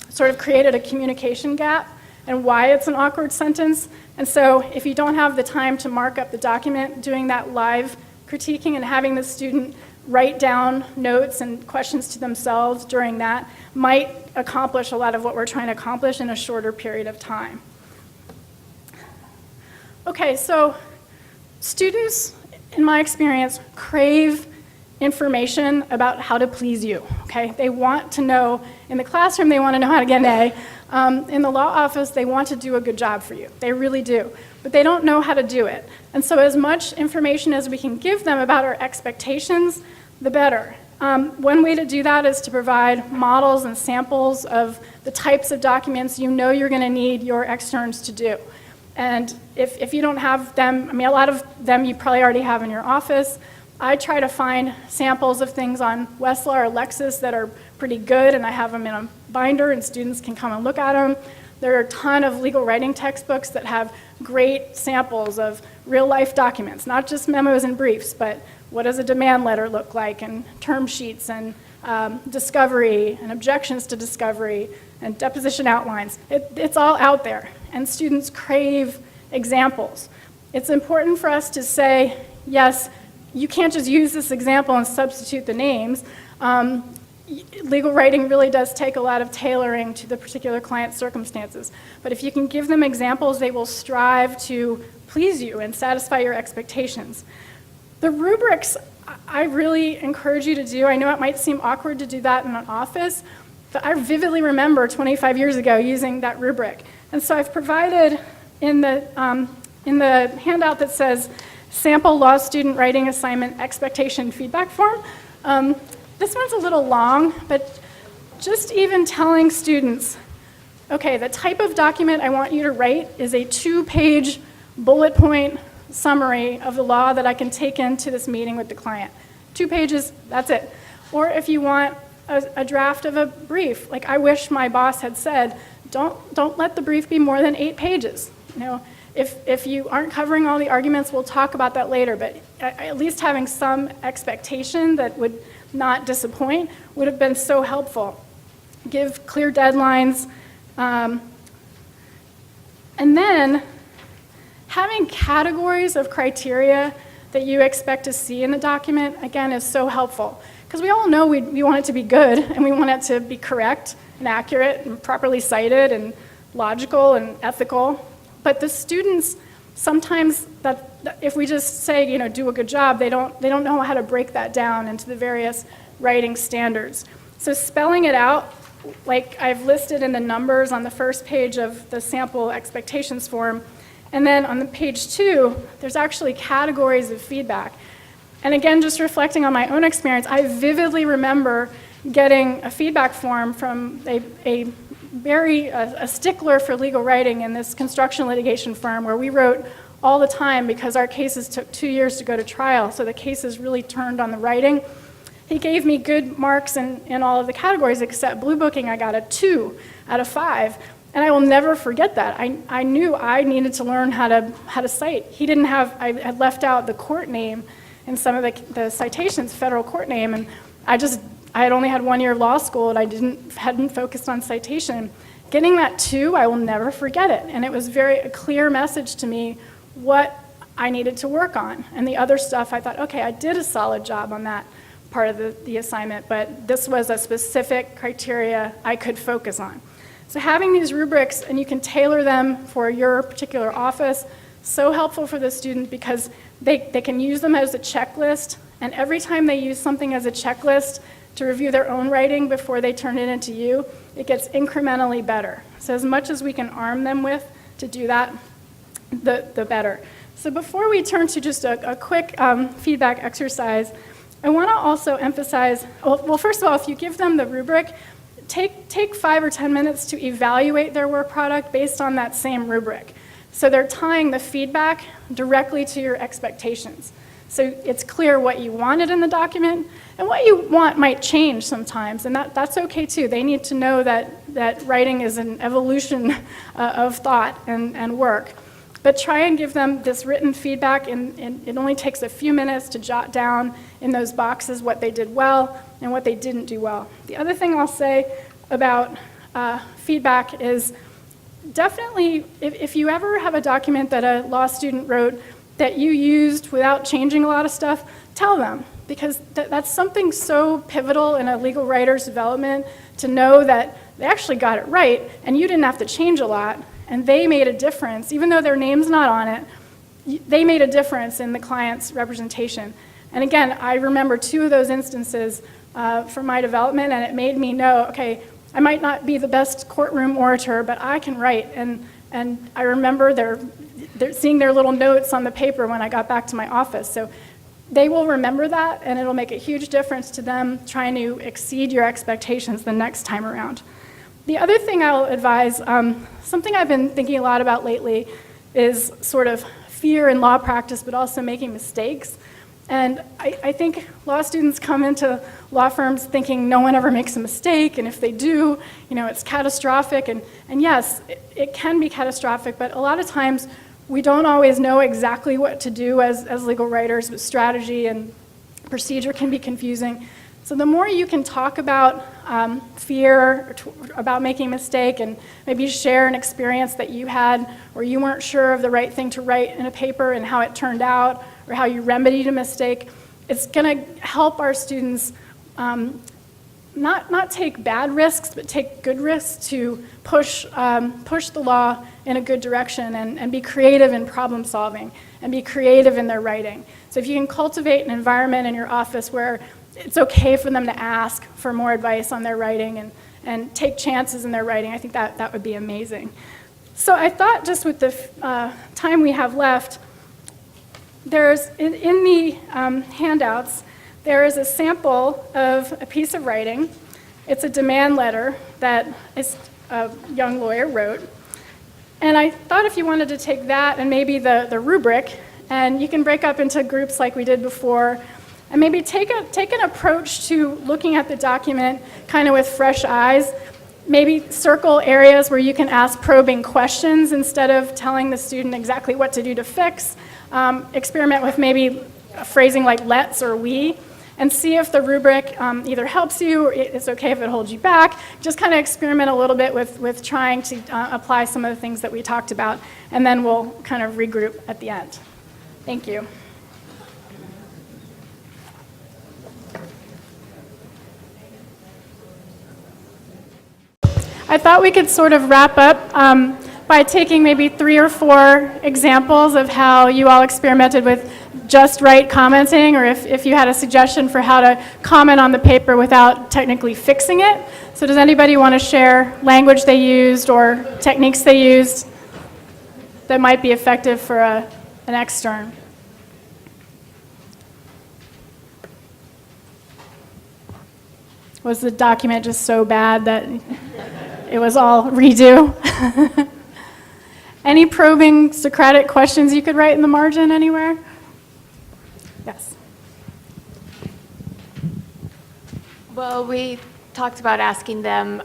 sort of created a communication gap and why it's an awkward sentence. And so if you don't have the time to mark up the document, doing that live critiquing and having the student write down notes and questions to themselves during that might accomplish a lot of what we're trying to accomplish in a shorter period of time. Okay, so students, in my experience, crave information about how to please you, okay? They want to know, in the classroom, they want to know how to get an A. In the law office, they want to do a good job for you. They really do. But they don't know how to do it. And so as much information as we can give them about our expectations, the better. One way to do that is to provide models and samples of the types of documents you know you're going to need your externs to do. And if you don't have them, I mean, a lot of them you probably already have in your office. I try to find samples of things on Westlaw or Lexis that are pretty good, and I have them in a binder, and students can come and look at them. There are a ton of legal writing textbooks that have great samples of real-life documents, not just memos and briefs, but what does a demand letter look like, and term sheets, and discovery, and objections to discovery, and deposition outlines. It's all out there, and students crave examples. It's important for us to say, yes, you can't just use this example and substitute the names. Legal writing really does take a lot of tailoring to the particular client's circumstances. But if you can give them examples, they will strive to please you and satisfy your expectations. The rubrics, I really encourage you to do. I know it might seem awkward to do that in an office, but I vividly remember 25 years ago using that rubric. And so I've provided in the handout that says Sample Law Student Writing Assignment Expectation Feedback Form. This one's a little long, but just even telling students, okay, the type of document I want you to write is a 2-page bullet point summary of the law that I can take into this meeting with the client. 2 pages, that's it. Or if you want a draft of a brief, like I wish my boss had said, don't let the brief be more than 8 pages. If you aren't covering all the arguments, we'll talk about that later, but at least having some expectation that would not disappoint would have been so helpful. Give clear deadlines. And And then having categories of criteria that you expect to see in the document, again, is so helpful. Because we all know we want it to be good, and we want it to be correct and accurate and properly cited and logical and ethical. But the students, sometimes if we just say, do a good job, they don't know how to break that down into the various writing standards. So spelling it out, like I've listed in the numbers on the first page of the sample expectations form, and then on the page 2, there's actually categories of feedback. And again, just reflecting on my own experience, I vividly remember getting a feedback form from a stickler for legal writing in this construction litigation firm where we wrote all the time because our cases took 2 years to go to trial, so the cases really turned on the writing. He gave me good marks in all of the categories except blue booking. I got a 2 out of 5. And I will never forget that. I knew I needed to learn how to cite. I had left out the court name in some of the citations, federal court name, and I had only had 1 year of law school and I hadn't focused on citation. Getting that 2, I will never forget it. And it was a clear message to me what I needed to work on. And the other stuff, I thought, okay, I did a solid job on that part of the assignment, but this was a specific criteria I could focus on. So having these rubrics, and you can tailor them for your particular office, so helpful for the student because they can use them as a checklist, and every time they use something as a checklist to review their own writing before they turn it into you, it gets incrementally better. So as much as we can arm them with to do that, the better. So before we turn to just a quick feedback exercise, I want to also emphasize, well, first of all, if you give them the rubric, take 5 or 10 minutes to evaluate their work product based on that same rubric. So they're tying the feedback directly to your expectations. So it's clear what you wanted in the document, and what you want might change sometimes, and that's okay too. They need to know that writing is an evolution of thought and work. But try and give them this written feedback, and it only takes a few minutes to jot down in those boxes what they did well and what they didn't do well. The other thing I'll say about feedback is definitely, if you ever have a document that a law student wrote that you used without changing a lot of stuff, tell them, because that's something so pivotal in a legal writer's development to know that they actually got it right and you didn't have to change a lot. And they made a difference, even though their name's not on it, they made a difference in the client's representation. And again, I remember 2 of those instances from my development, and it made me know, okay, I might not be the best courtroom orator, but I can write. And I remember they're seeing their little notes on the paper when I got back to my office. So they will remember that, and it'll make a huge difference to them trying to exceed your expectations the next time around. The other thing I'll advise, something I've been thinking a lot about lately is sort of fear in law practice, but also making mistakes. And I think law students come into law firms thinking no one ever makes a mistake, and if they do, it's catastrophic. And yes, it can be catastrophic, but a lot of times we don't always know exactly what to do as legal writers, but strategy and procedure can be confusing. So the more you can talk about fear, about making a mistake, and maybe share an experience that you had where you weren't sure of the right thing to write in a paper and how it turned out, or how you remedied a mistake, it's going to help our students not take bad risks, but take good risks to push the law in a good direction and be creative in problem solving and be creative in their writing. So if you can cultivate an environment in your office where it's okay for them to ask for more advice on their writing and take chances in their writing, I think that would be amazing. So I thought, just with the time we have left, there's in the handouts, there is a sample of a piece of writing. It's a demand letter that a young lawyer wrote. And I thought if you wanted to take that and maybe the rubric, and you can break up into groups like we did before, and maybe take an approach to looking at the document kind of with fresh eyes. Maybe circle areas where you can ask probing questions instead of telling the student exactly what to do to fix. Experiment with maybe a phrasing like let's or we, and see if the rubric either helps you, or it's okay if it holds you back. Just kind of experiment a little bit with trying to apply some of the things that we talked about, and then we'll kind of regroup at the end. Thank you. I thought we could sort of wrap up by taking maybe 3 or 4 examples of how you all experimented with just right commenting, or if you had a suggestion for how to comment on the paper without technically fixing it. So does anybody want to share language they used or techniques they used that might be effective for an extern? Was the document just so bad that it was all redo? Any probing Socratic questions you could write in the margin anywhere? Yes. Well, we talked about asking them,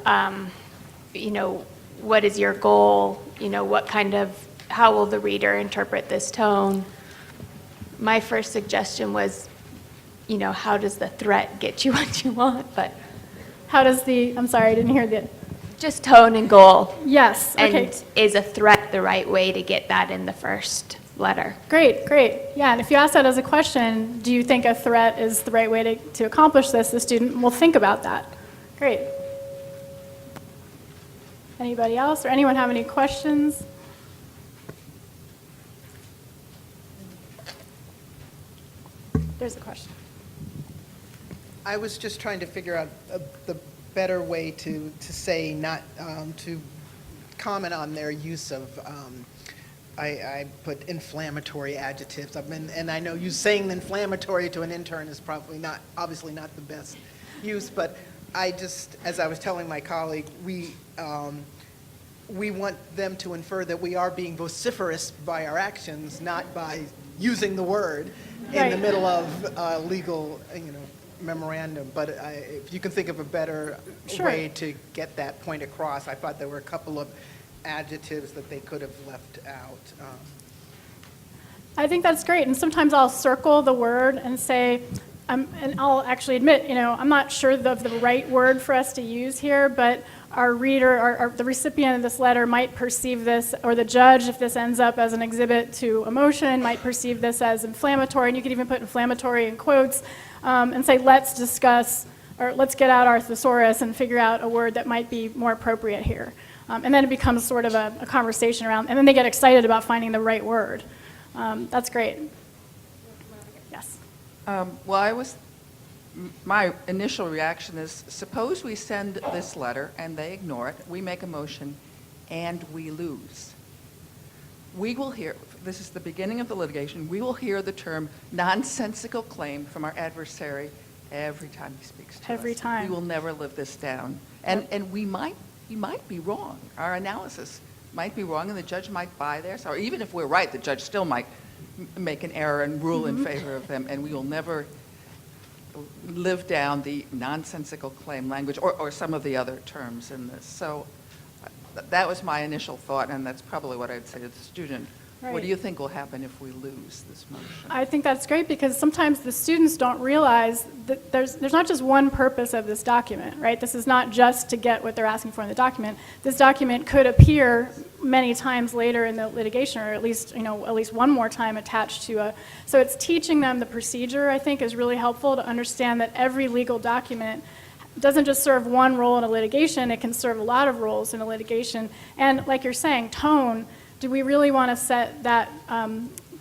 what is your goal? How will the reader interpret this tone? My first suggestion was, how does the threat get you what you want? But how does I'm sorry, I didn't hear the. Just tone and goal. Yes, okay. And is a threat the right way to get that in the first letter? Great. Yeah, and if you ask that as a question, do you think a threat is the right way to accomplish this, the student will think about that. Great. Anybody else, or anyone have any questions? There's a question. I was just trying to figure out the better way to say not to comment on their use of I put inflammatory adjectives. And I know you saying inflammatory to an intern is probably obviously not the best use, but I just, as I was telling my colleague, we want them to infer that we are being vociferous by our actions, not by using the word in the middle of legal, memorandum. But if you can think of a better way to get that point across, I thought there were a couple of adjectives that they could have left out. I think that's great, and sometimes I'll circle the word and say, and I'll actually admit, I'm not sure of the right word for us to use here, but our reader, or the recipient of this letter might perceive this, or the judge, if this ends up as an exhibit to a motion, might perceive this as inflammatory, and you could even put inflammatory in quotes, and say, let's discuss, or let's get out our thesaurus and figure out a word that might be more appropriate here. And then it becomes sort of a conversation around, and then they get excited about finding the right word. That's great. Yes. My initial reaction is, suppose we send this letter and they ignore it, we make a motion, and we lose. We will hear, this is the beginning of the litigation, we will hear the term nonsensical claim from our adversary every time he speaks to us. Every time. We will never live this down. And we might be wrong. Our analysis might be wrong, and the judge might buy theirs. Or even if we're right, the judge still might make an error and rule in favor of them, and we will never live down the nonsensical claim language or some of the other terms in this. So that was my initial thought, and that's probably what I'd say to the student. Right. What do you think will happen if we lose this motion? I think that's great, because sometimes the students don't realize that there's not just one purpose of this document, right? This is not just to get what they're asking for in the document. This document could appear many times later in the litigation, or at least one more time attached to a. So it's teaching them the procedure, I think, is really helpful to understand that every legal document doesn't just serve one role in a litigation, it can serve a lot of roles in a litigation. And like you're saying, tone. Do we really want to set that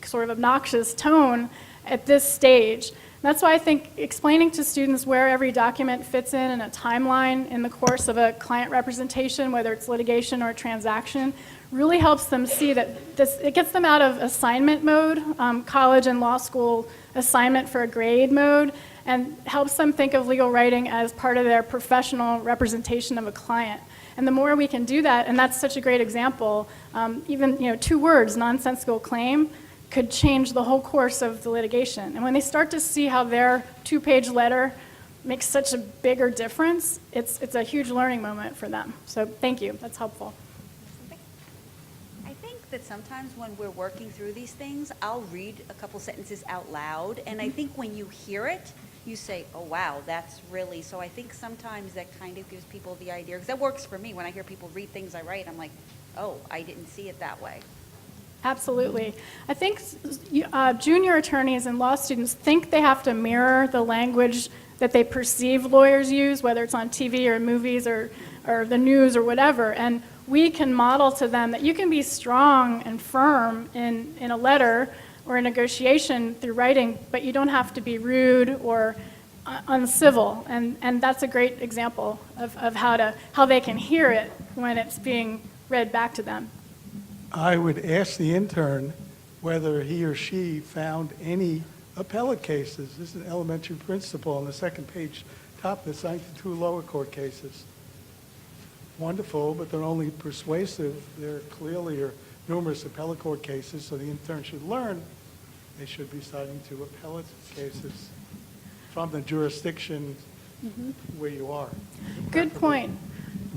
sort of obnoxious tone at this stage? And that's why I think explaining to students where every document fits in a timeline in the course of a client representation, whether it's litigation or a transaction, really helps them see that it gets them out of assignment mode, college and law school assignment for a grade mode, and helps them think of legal writing as part of their professional representation of a client. And the more we can do that, and that's such a great example, even 2 words, nonsensical claim, could change the whole course of the litigation. And when they start to see how their 2-page letter makes such a bigger difference, it's a huge learning moment for them. So thank you, that's helpful. I think that sometimes when we're working through these things, I'll read a couple sentences out loud, and I think when you hear it, you say, oh, wow, that's really, so I think sometimes that kind of gives people the idea, because that works for me. When I hear people read things I write, I'm like, oh, I didn't see it that way. Absolutely. I think junior attorneys and law students think they have to mirror the language that they perceive lawyers use, whether it's on TV or movies or the news or whatever. And we can model to them that you can be strong and firm in a letter or a negotiation through writing, but you don't have to be rude or uncivil. And that's a great example of how they can hear it when it's being read back to them. I would ask the intern whether he or she found any appellate cases. This is an elementary principle on the second page, top that cites the 2 lower court cases. Wonderful, but they're only persuasive. There clearly are numerous appellate court cases, so the intern should learn they should be citing 2 appellate cases from the jurisdiction where you are. Good point.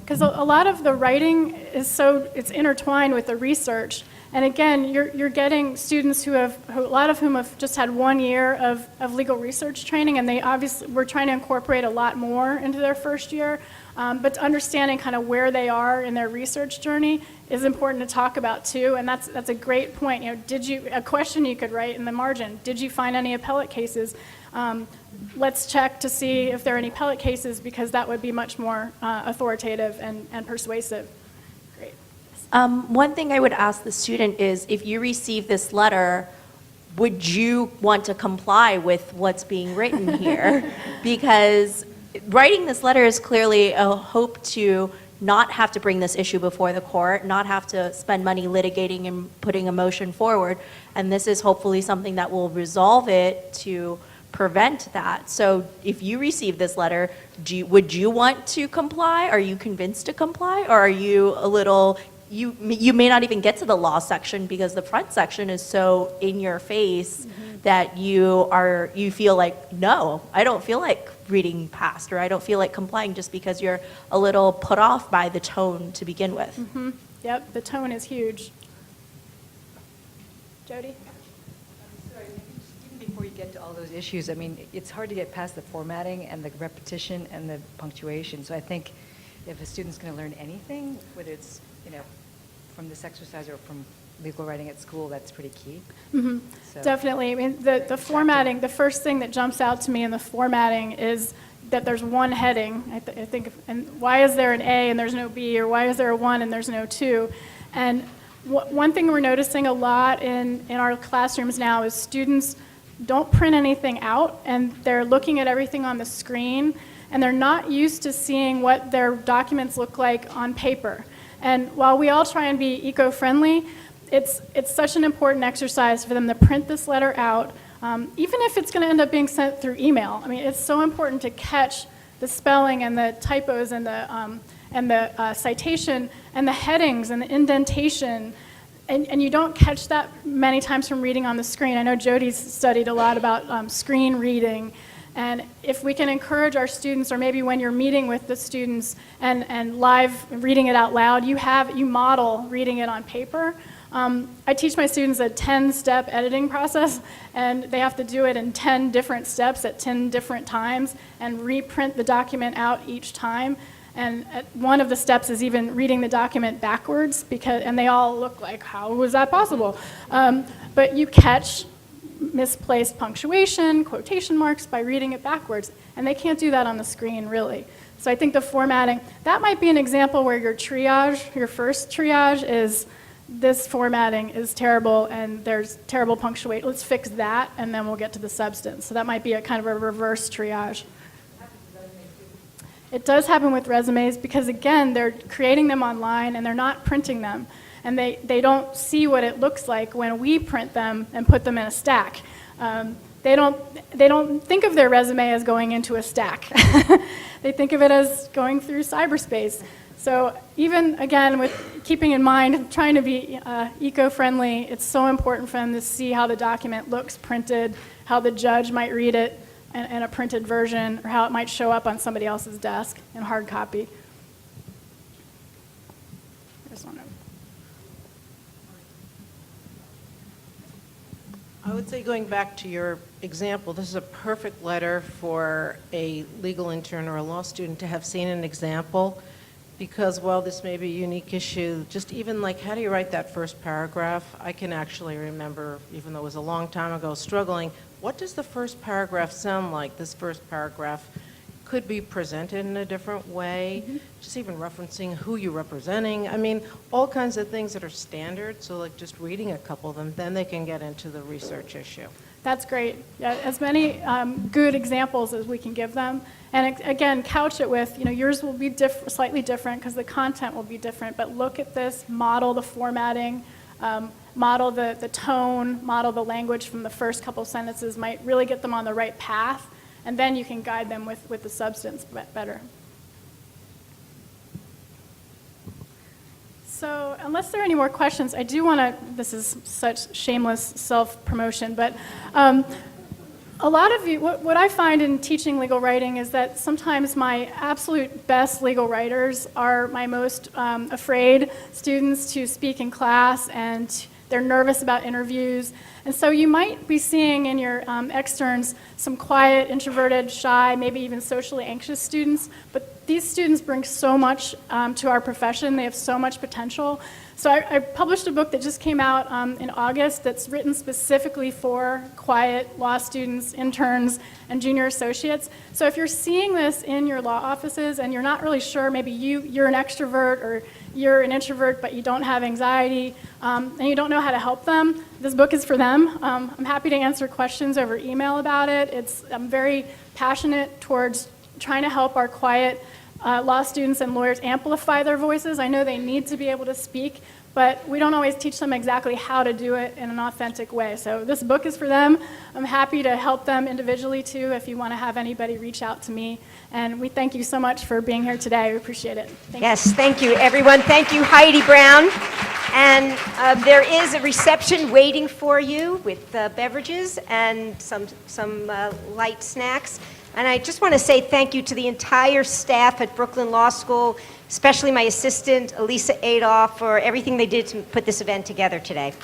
Because a lot of the writing is it's intertwined with the research. And again, you're getting students a lot of whom have just had 1 year of legal research training, and we're trying to incorporate a lot more into their first year. But understanding kind of where they are in their research journey is important to talk about too. And that's a great point. A question you could write in the margin: did you find any appellate cases? Let's check to see if there are any appellate cases, because that would be much more authoritative and persuasive. Great. One thing I would ask the student is, if you receive this letter, would you want to comply with what's being written here? Because writing this letter is clearly a hope to not have to bring this issue before the court, not have to spend money litigating and putting a motion forward, and this is hopefully something that will resolve it to prevent that. So if you receive this letter, would you want to comply? Are you convinced to comply? Or are you a little, you may not even get to the law section because the front section is so in your face that you feel like, no, I don't feel like reading past, or I don't feel like complying, just because you're a little put off by the tone to begin with. Mm-hmm. Yep, the tone is huge. Jody? Before you get to all those issues, I mean, it's hard to get past the formatting and the repetition and the punctuation. So I think if a student's going to learn anything, whether it's, from this exercise or from legal writing at school, that's pretty key. Mm-hmm. So, definitely. I mean, the formatting, the first thing that jumps out to me in the formatting is that there's one heading. I think, and why is there an A and there's no B, or why is there a 1 and there's no 2? And one thing we're noticing a lot in our classrooms now is students don't print anything out, and they're looking at everything on the screen, and they're not used to seeing what their documents look like on paper. And while we all try and be eco-friendly, it's such an important exercise for them to print this letter out, even if it's going to end up being sent through email. I mean, it's so important to catch the spelling and the typos and the citation and the headings and the indentation. And you don't catch that many times from reading on the screen. I know Jody's studied a lot about screen reading. And if we can encourage our students, or maybe when you're meeting with the students and live reading it out loud, you model reading it on paper. I teach my students a 10-step editing process, and they have to do it in 10 different steps at 10 different times and reprint the document out each time. And one of the steps is even reading the document backwards, and they all look like, how was that possible? But you catch misplaced punctuation, quotation marks by reading it backwards, and they can't do that on the screen, really. So I think the formatting, that might be an example where your first triage is, this formatting is terrible and there's terrible punctuation. Let's fix that, and then we'll get to the substance. So that might be a kind of a reverse triage. It does happen with resumes because, again, they're creating them online and they're not printing them. And they don't see what it looks like when we print them and put them in a stack. They don't think of their resume as going into a stack. They think of it as going through cyberspace. So even, again, with keeping in mind, trying to be eco-friendly, it's so important for them to see how the document looks printed, how the judge might read it in a printed version, or how it might show up on somebody else's desk in hard copy. I would say, going back to your example, this is a perfect letter for a legal intern or a law student to have seen an example, because while this may be a unique issue, just even like, how do you write that first paragraph? I can actually remember, even though it was a long time ago, struggling, what does the first paragraph sound like? This first paragraph could be presented in a different way, just even referencing who you're representing. I mean, all kinds of things that are standard, so like just reading a couple of them, then they can get into the research issue. That's great. Yeah, as many good examples as we can give them. And again, couch it with, yours will be slightly different because the content will be different, but look at this, model the formatting, model the tone, model the language from the first couple sentences, might really get them on the right path, and then you can guide them with the substance better. So unless there are any more questions, I do want to, this is such shameless self-promotion, but a lot of you, what I find in teaching legal writing is that sometimes my absolute best legal writers are my most afraid students to speak in class, and they're nervous about interviews. And so you might be seeing in your externs some quiet, introverted, shy, maybe even socially anxious students, but these students bring so much to our profession. They have so much potential. So I published a book that just came out in August that's written specifically for quiet law students, interns, and junior associates. So if you're seeing this in your law offices and you're not really sure, maybe you're an extrovert or you're an introvert but you don't have anxiety and you don't know how to help them, this book is for them. I'm happy to answer questions over email about it. I'm very passionate towards trying to help our quiet law students and lawyers amplify their voices. I know they need to be able to speak, but we don't always teach them exactly how to do it in an authentic way. So this book is for them. I'm happy to help them individually too if you want to have anybody reach out to me. And we thank you so much for being here today. We appreciate it. Thank you, everyone. Thank you, Heidi Brown. And there is a reception waiting for you with beverages and some light snacks. And I just want to say thank you to the entire staff at Brooklyn Law School, especially my assistant, Elisa Adolph, for everything they did to put this event together today.